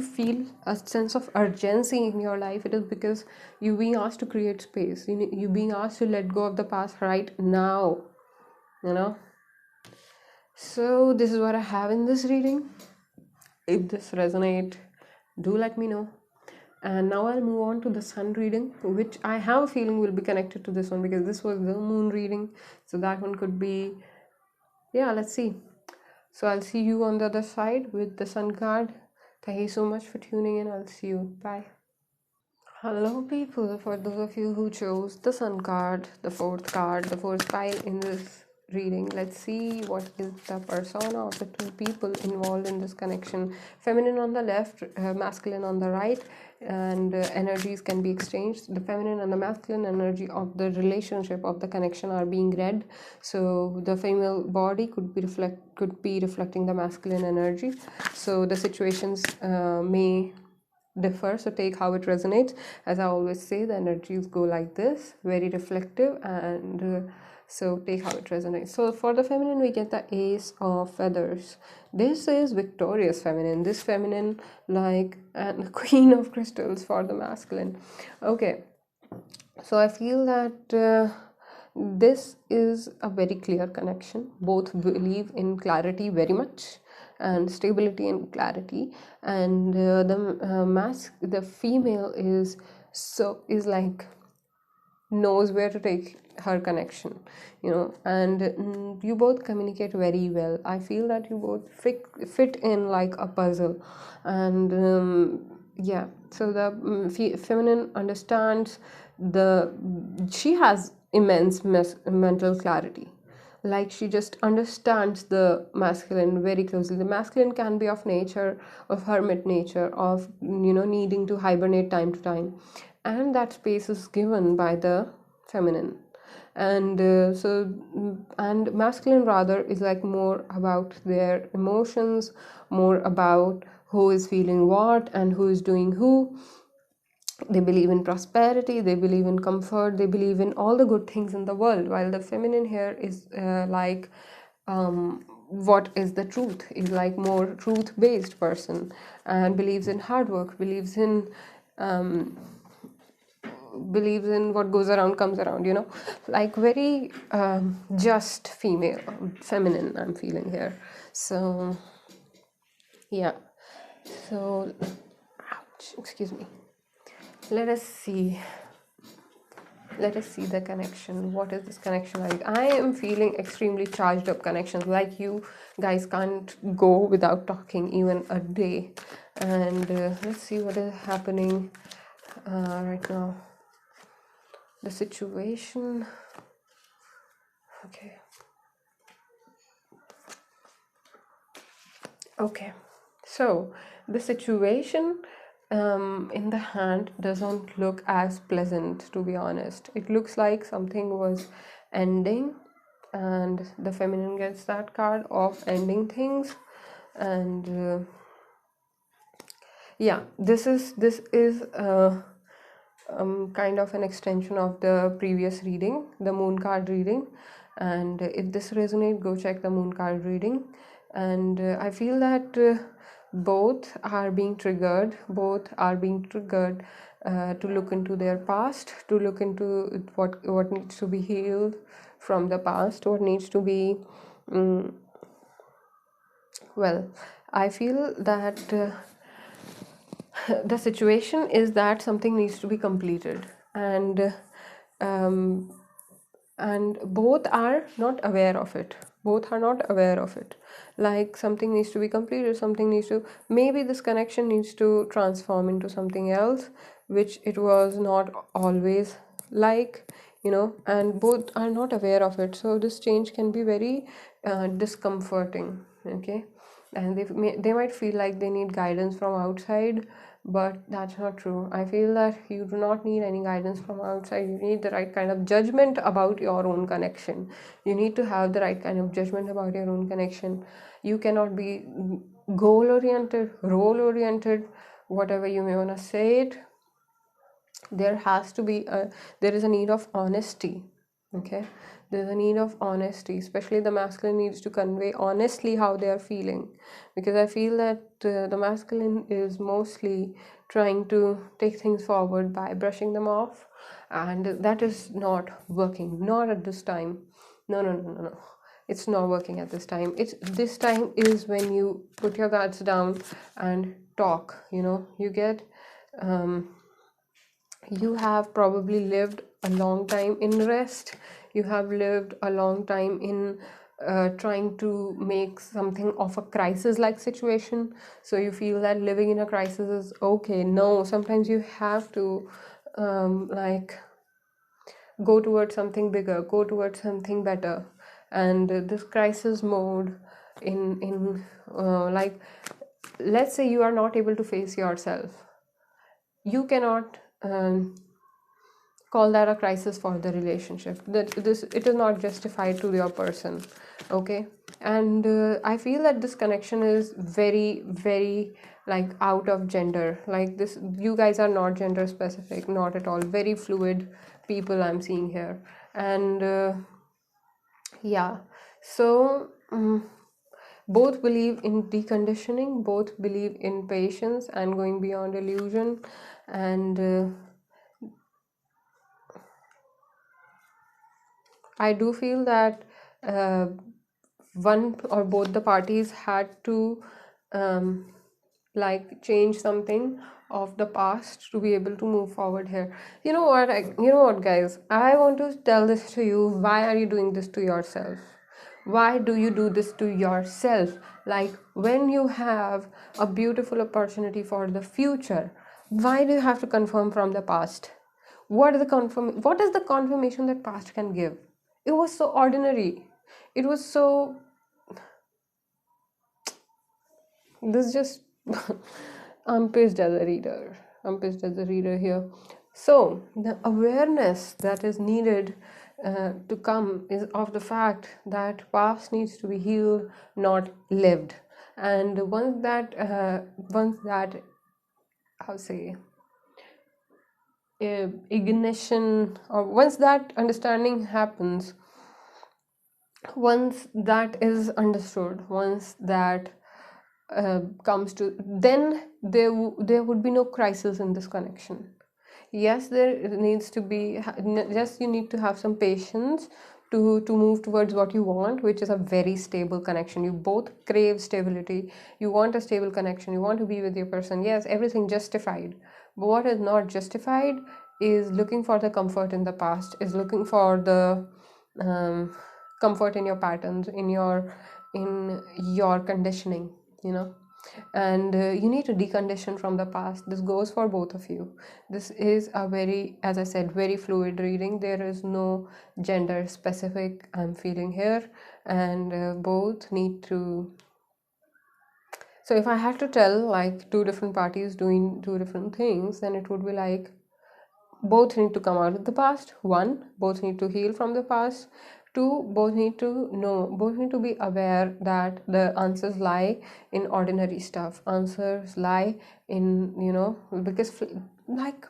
feel a sense of urgency in your life, it is because you're being asked to create space. You're being asked to let go of the past right now. So this is what I have in this reading. If this resonates, do let me know. And now I'll move on to the sun reading, which I have a feeling will be connected to this one, because this was the moon reading. So that one could be, let's see. So I'll see you on the other side with the sun card. Thank you so much for tuning in. I'll see you. Bye. Hello people, for those of you who chose the sun card, the fourth pile in this reading, let's see what is the persona of the two people involved in this connection. Feminine on the left, masculine on the right, and energies can be exchanged. The feminine and the masculine energy of the relationship, of the connection, are being read. So the female body could be reflecting the masculine energy. So the situations may differ, so take how it resonates. As I always say, the energies go like this, very reflective, and so take how it resonates. So for the feminine, we get the Ace of Feathers. This is victorious feminine. This feminine, and the Queen of Crystals for the masculine. Okay, so I feel that this is a very clear connection. Both believe in clarity very much, and stability and clarity, and the female is like knows where to take her connection, and you both communicate very well. I feel that you both fit in like a puzzle, and so the feminine understands she has immense mental clarity. Like, she just understands the masculine very closely. The masculine can be of hermit nature, of needing to hibernate time to time, and that space is given by the feminine. And and masculine rather is like more about their emotions, more about who is feeling what and who is doing who. They believe in prosperity, they believe in comfort, they believe in all the good things in the world, while the feminine here is what is the truth, is like more truth-based person, and believes in hard work, believes in believes in what goes around comes around, like very just female, feminine, I'm feeling here. So, yeah. So, ouch, excuse me. Let us see. Let us see the connection. What is this connection like? I am feeling extremely charged up connections. Like, you guys can't go without talking even a day. And let's see what is happening right now. The situation. Okay. Okay. So the situation in the hand doesn't look as pleasant, to be honest. It looks like something was ending, and the feminine gets that card of ending things. And yeah, this is kind of an extension of the previous reading, the moon card reading. And if this resonates, go check the moon card reading. And I feel that both are being triggered. Both are being triggered to look into their past, to look into what needs to be healed from the past, what needs to be. Well, I feel that. The situation is that something needs to be completed, um, and both are not aware of it. Both are not aware of it. Like, something needs to be completed, something needs to, maybe this connection needs to transform into something else, which it was not always like, and both are not aware of it. So this change can be very discomforting. Okay. And they might feel like they need guidance from outside, but that's not true. I feel that you do not need any guidance from outside. You need the right kind of judgment about your own connection. You need to have the right kind of judgment about your own connection. You cannot be goal oriented, role oriented, whatever you may want to say it. There is a need of honesty. Okay, there's a need of honesty, especially the masculine needs to convey honestly how they are feeling, because I feel that the masculine is mostly trying to take things forward by brushing them off, and that is not working, not at this time. No, it's not working at this time. It's this time is when you put your guards down and talk. You get you have probably lived a long time in rest. You have lived a long time in trying to make something of a crisis like situation. So you feel that living in a crisis is okay. No, sometimes you have to like go towards something bigger, go towards something better. And this crisis mode in like, let's say you are not able to face yourself, you cannot call that a crisis for the relationship. That this, it is not justified to your person. Okay. And I feel that this connection is very, very, like, out of gender. Like, this, you guys are not gender specific, not at all. Very fluid people I'm seeing here. And yeah, so both believe in deconditioning, both believe in patience and going beyond illusion. And I do feel that one or both the parties had to like change something of the past to be able to move forward here. You know what, guys? I want to tell this to you. Why are you doing this to yourself? Why do you do this to yourself? Like, when you have a beautiful opportunity for the future, why do you have to confirm from the past? What is the confirmation that past can give? It was so ordinary. It was so, this just I'm pissed as a reader. I'm pissed as a reader here. So the awareness that is needed to come is of the fact that past needs to be healed, not lived. And once that how say ignition, or once that understanding happens, once that is understood, once that comes to, then there would be no crisis in this connection. yes, there needs to be just you need to have some patience to move towards what you want, which is a very stable connection. You both crave stability. You want a stable connection. You want to be with your person. Yes, everything justified. But what is not justified is looking for the comfort in the past, is looking for the um, comfort in your patterns, in your conditioning, you know. And you need to decondition from the past. This goes for both of you. This is a very, as I said, very fluid reading. There is no gender specific I'm feeling here, and both need to. So if I had to tell like two different parties doing two different things, then it would be like both need to come out of the past. One, both need to heal from the past. Two, both need to know, both need to be aware that the answers lie in ordinary stuff. Answers lie in, because like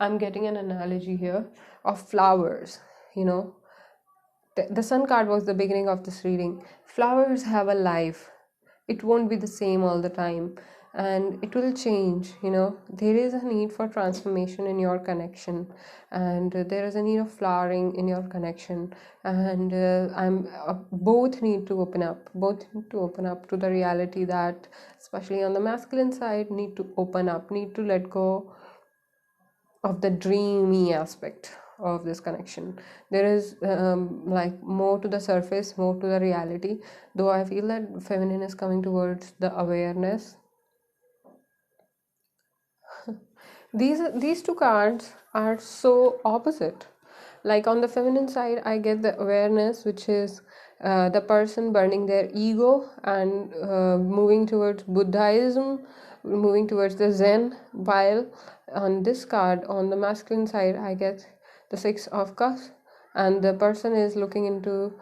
I'm getting an analogy here of flowers, you know. The sun card was the beginning of this reading. Flowers have a life. It won't be the same all the time, and it will change. There is a need for transformation in your connection, and there is a need of flowering in your connection. And both need to open up. Both need to open up to the reality that, especially on the masculine side, need to open up, need to let go of the dreamy aspect of this connection. There is like more to the surface, more to the reality, though I feel that feminine is coming towards the awareness. These two cards are so opposite. Like on the feminine side, I get the awareness, which is the person burning their ego and moving towards Buddhism, moving towards the Zen. While on this card, on the masculine side, I get the Six of Cups, and the person is there's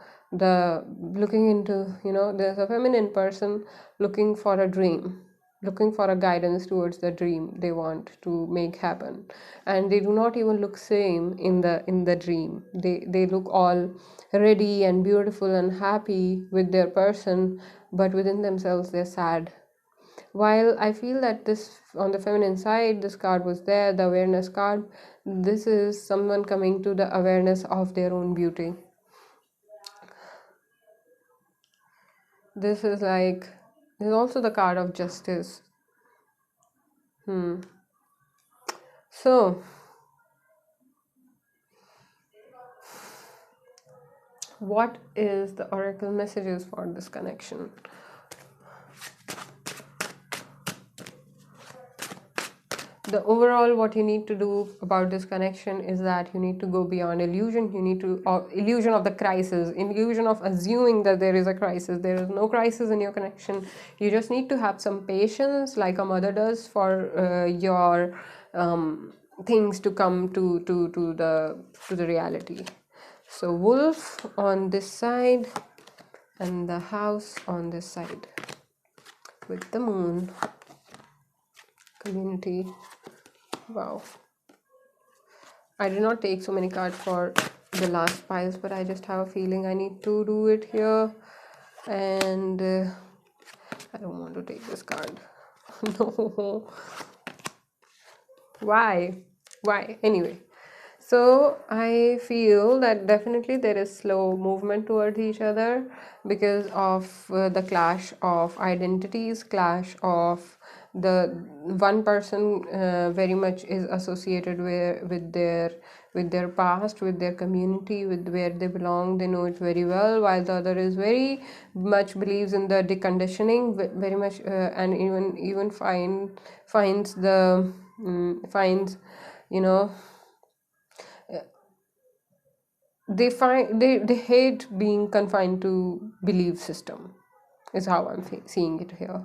a feminine person looking for a dream, looking for a guidance towards the dream they want to make happen. And they do not even look same in the dream. They look all ready and beautiful and happy with their person, but within themselves they're sad. While I feel that this, on the feminine side, this card was there, the awareness card. This is someone coming to the awareness of their own beauty. This is like, there's also the card of justice. So, what is the oracle messages for this connection? The overall, what you need to do about this connection is that you need to go beyond illusion. You need to illusion of the crisis, illusion of assuming that there is a crisis. There is no crisis in your connection. You just need to have some patience, like a mother does, for your things to come to the reality. So wolf on this side and the house on this side with the moon. Community. Wow. I did not take so many cards for the last piles, but I just have a feeling I need to do it here. And I don't want to take this card. No. Why? Anyway. So I feel that definitely there is slow movement towards each other because of the clash of identities, clash of the one person very much is associated with their past, with their community, with where they belong. They know it very well, while the other is very much believes in the deconditioning, very much, and even finds the finds you know they hate being confined to belief system, is how I'm seeing it here.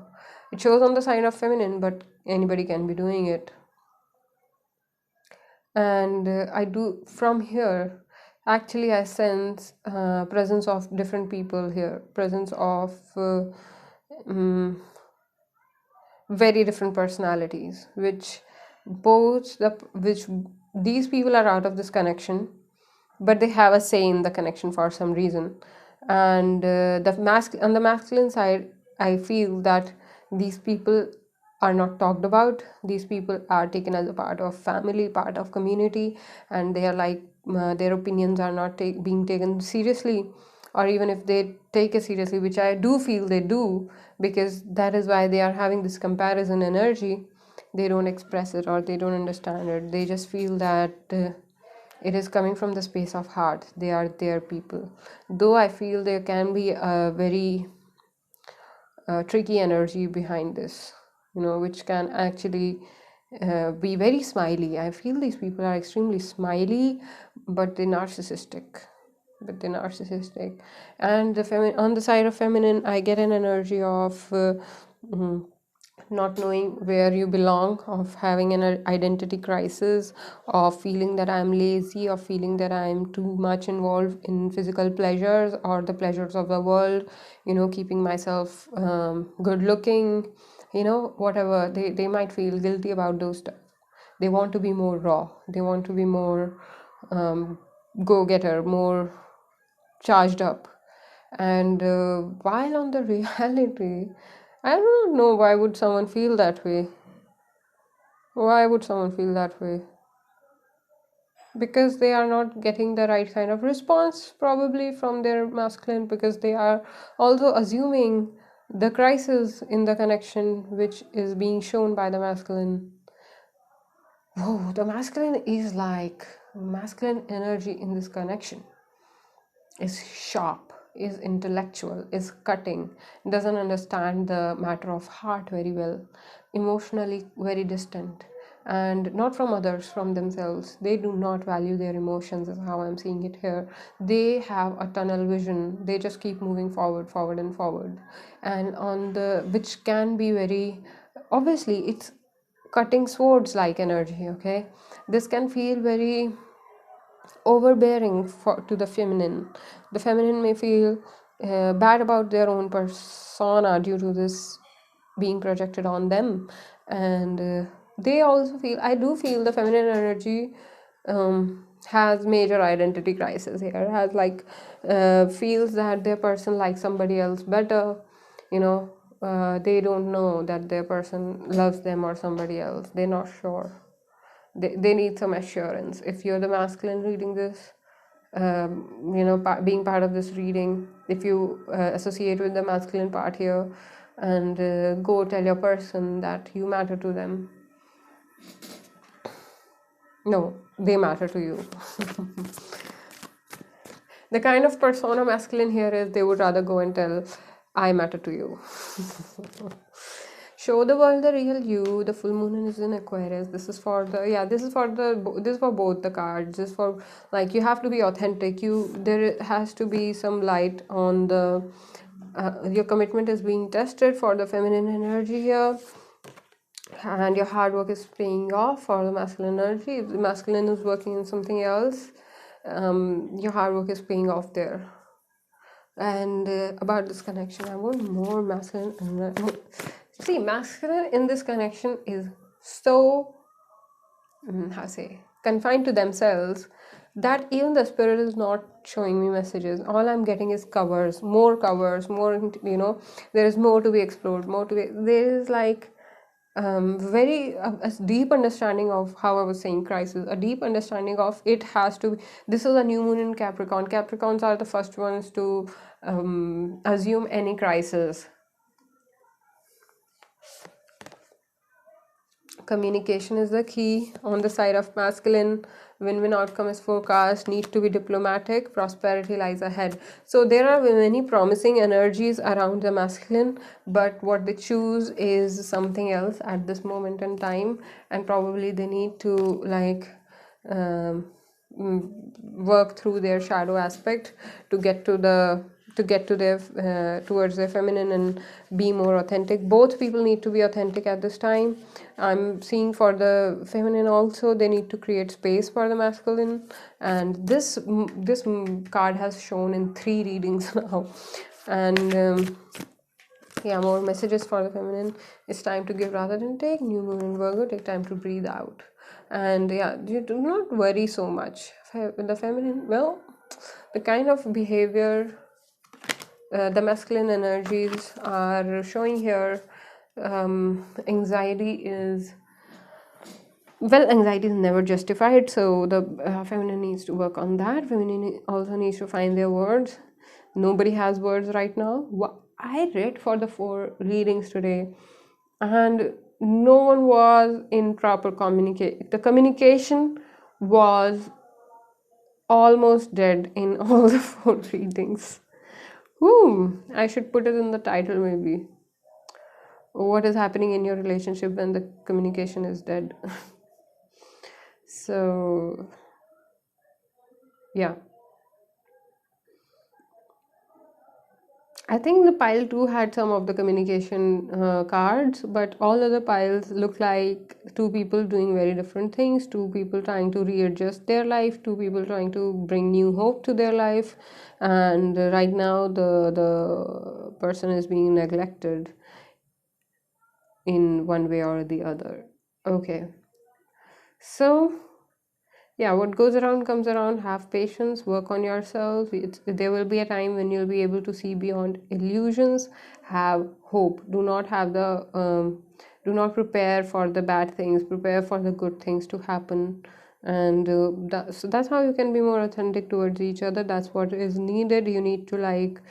It shows on the side of feminine, but anybody can be doing it. And I do from here, actually I sense presence of different people here, presence of very different personalities, which these people are out of this connection, but they have a say in the connection for some reason. And on the masculine side, I feel that these people are not talked about. These people are taken as a part of family, part of community, and they are like their opinions are not being taken seriously, or even if they take it seriously, which I do feel they do, because that is why they are having this comparison energy. They don't express it or they don't understand it. They just feel that it is coming from the space of heart. They are their people. Though I feel there can be a very tricky energy behind this, which can actually be very smiley. I feel these people are extremely smiley, but they're narcissistic. And on the side of feminine, I get an energy of mm, not knowing where you belong, of having an identity crisis, of feeling that I'm lazy, of feeling that I'm too much involved in physical pleasures or the pleasures of the world, keeping myself good looking, whatever. They might feel guilty about those stuff. They want to be more raw, they want to be more go-getter, more charged up. And while on the reality, I don't know why would someone feel that way. Why would someone feel that way? Because they are not getting the right kind of response, probably from their masculine, because they are also assuming the crisis in the connection which is being shown by the masculine. Whoa, the masculine is like masculine energy in this connection is sharp, is intellectual, is cutting, doesn't understand the matter of heart very well, emotionally very distant, and not from others, from themselves. They do not value their emotions, is how I'm seeing it here. They have a tunnel vision. They just keep moving forward, forward, and forward. And on the, which can be very, obviously, it's cutting swords like energy, okay? This can feel very overbearing to the feminine. The feminine may feel bad about their own persona due to this being projected on them, and they also feel. I do feel the feminine energy has major identity crisis here. Has like feels that their person likes somebody else better. They don't know that their person loves them or somebody else. They're not sure. They need some assurance. If you're the masculine reading this, being part of this reading, if you associate with the masculine part here, and go tell your person that you matter to them. No, they matter to you. The kind of persona masculine here is they would rather go and tell, I matter to you. Show the world the real you. The full moon is in Aquarius. This is for both the cards. This is for, like, you have to be authentic. There has to be some light on the your commitment is being tested for the feminine energy here, and your hard work is paying off for the masculine energy. If the masculine is working in something else, your hard work is paying off there. And about this connection, I want more masculine. See, masculine in this connection is so, confined to themselves, that even the spirit is not showing me messages. All I'm getting is covers, more, there is more to be explored, there is like very a deep understanding of, how I was saying crisis, a deep understanding of it has to be. This is a new moon in Capricorn. Capricorns are the first ones to assume any crisis. Communication is the key. On the side of masculine, win-win outcome is forecast, need to be diplomatic, prosperity lies ahead. So there are many promising energies around the masculine, but what they choose is something else at this moment in time, and probably they need to um, work through their shadow aspect to get to their towards their feminine and be more authentic. Both people need to be authentic at this time. I'm seeing for the feminine also, they need to create space for the masculine, and this card has shown in 3 readings now. And more messages for the feminine. It's time to give rather than take. New moon in Virgo, take time to breathe out. And you do not worry so much. With the feminine, well, the kind of behavior the masculine energies are showing here, Anxiety is, well, anxiety is never justified, so the feminine needs to work on that. Feminine also needs to find their words. Nobody has words right now. I read for the 4 readings today, and no one was in proper communication. The communication was almost dead in all the 4 readings. I should put it in the title maybe. What is happening in your relationship when the communication is dead? So, yeah. I think the pile 2 had some of the communication cards, but all other piles look like two people doing very different things, two people trying to readjust their life, two people trying to bring new hope to their life, and right now the person is being neglected in one way or the other. Okay, so yeah, what goes around comes around. Have patience, work on yourself. There will be a time when you'll be able to see beyond illusions. Have hope. Do not prepare for the bad things, prepare for the good things to happen. And so that's how you can be more authentic towards each other. That's what is needed. You need to like,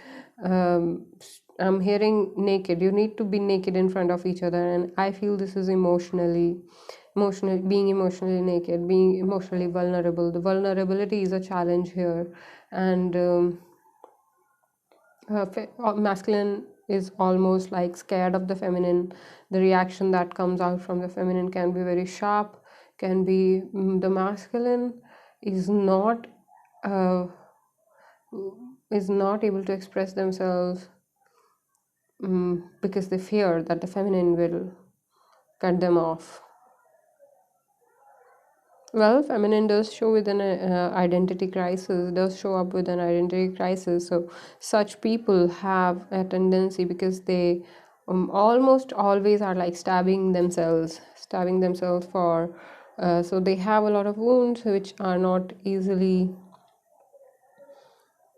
I'm hearing naked. You need to be naked in front of each other. And I feel this is being emotionally naked, being emotionally vulnerable. The vulnerability is a challenge here, and masculine is almost like scared of the feminine. The reaction that comes out from the feminine can be very sharp, can be the masculine is not uh, able to express themselves because they fear that the feminine will cut them off. Well, feminine does show with an identity crisis, does show up with an identity crisis. So, such people have a tendency because they almost always are like stabbing themselves for. So, they have a lot of wounds which are not easily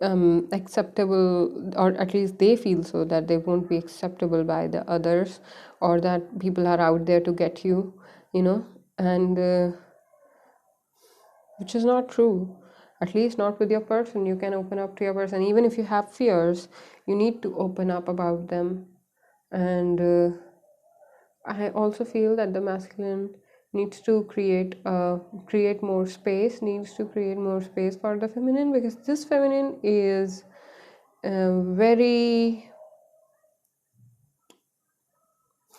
acceptable, or at least they feel so that they won't be acceptable by the others, or that people are out there to get you, you know, and. Which is not true, at least not with your person. You can open up to your person. Even if you have fears, you need to open up about them. And I also feel that the masculine needs to create more space, needs to create more space for the feminine, because this feminine is very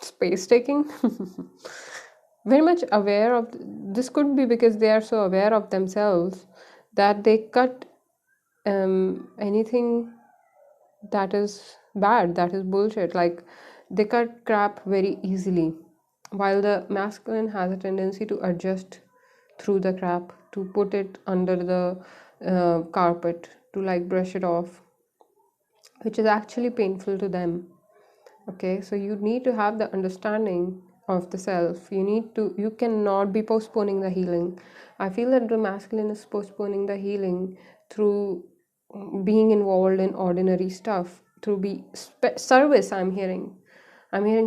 space taking. Very much aware of this. Could be because they are so aware of themselves that they cut anything that is bad, that is bullshit. Like, they cut crap very easily, while the masculine has a tendency to adjust through the crap, to put it under the carpet, to like brush it off, which is actually painful to them. Okay, so you need to have the understanding of the self. You cannot be postponing the healing. I feel that the masculine is postponing the healing through being involved in ordinary stuff, through service. I'm hearing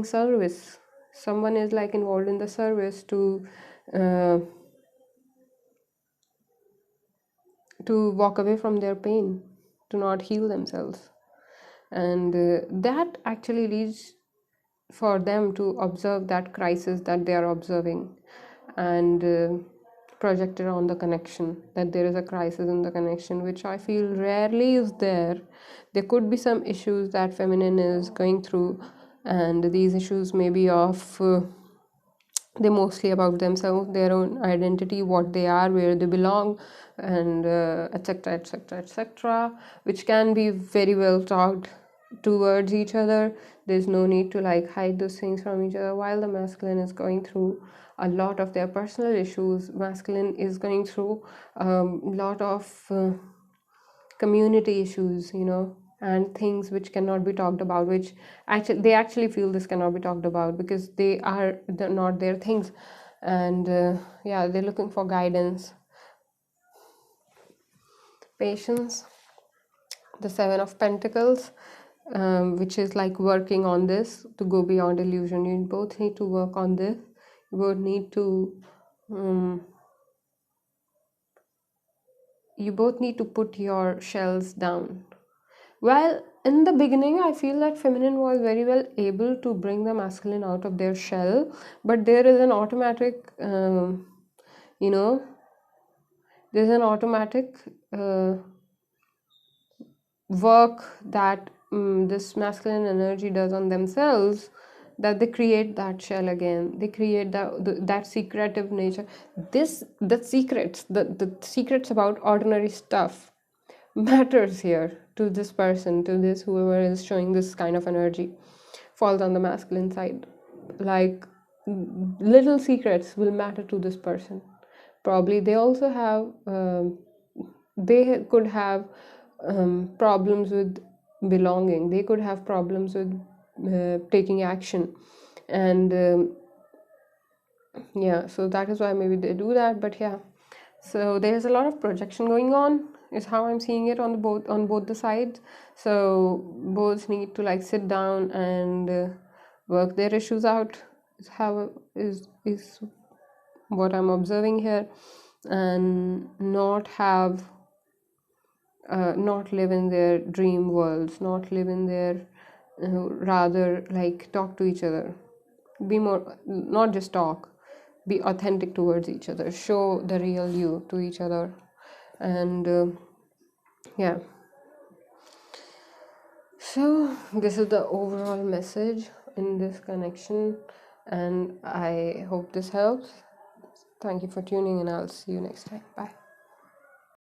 service. Someone is like involved in the service uh, to walk away from their pain, to not heal themselves, and that actually leads for them to observe that crisis that they are observing, and project it on the connection, that there is a crisis in the connection, which I feel rarely is there. There could be some issues that feminine is going through, and these issues may be of they're mostly about themselves, their own identity, what they are, where they belong, and etc., etc., etc., which can be very well talked towards each other. There's no need to like hide those things from each other. While the masculine is going through a lot of their personal issues, masculine is going through a lot of community issues, and things which cannot be talked about, which actually feel this cannot be talked about because they're not their things, and yeah, they're looking for guidance, patience. The 7 of Pentacles, which is like working on this to go beyond illusion. You both need to work on this. You both need to um, put your shells down. Well, in the beginning, I feel that feminine was very well able to bring the masculine out of their shell, but there is an automatic, you know, there's an automatic work that this masculine energy does on themselves, that they create that shell again. They create that secretive nature. The secrets, the secrets about ordinary stuff matters here to this person, to this whoever is showing this kind of energy, falls on the masculine side. Like little secrets will matter to this person. Probably they also have they could have problems with belonging. They could have problems with taking action, and yeah, so that is why maybe they do that. But yeah, so there's a lot of projection going on, is how I'm seeing it on both the sides. So both need to like sit down and work their issues out, is how is what I'm observing here, and not live in their dream worlds, not live in their rather like talk to each other, be more, not just talk, be authentic towards each other, show the real you to each other. And yeah, so this is the overall message in this connection, and I hope this helps. Thank you for tuning in. I'll see you next time. Bye.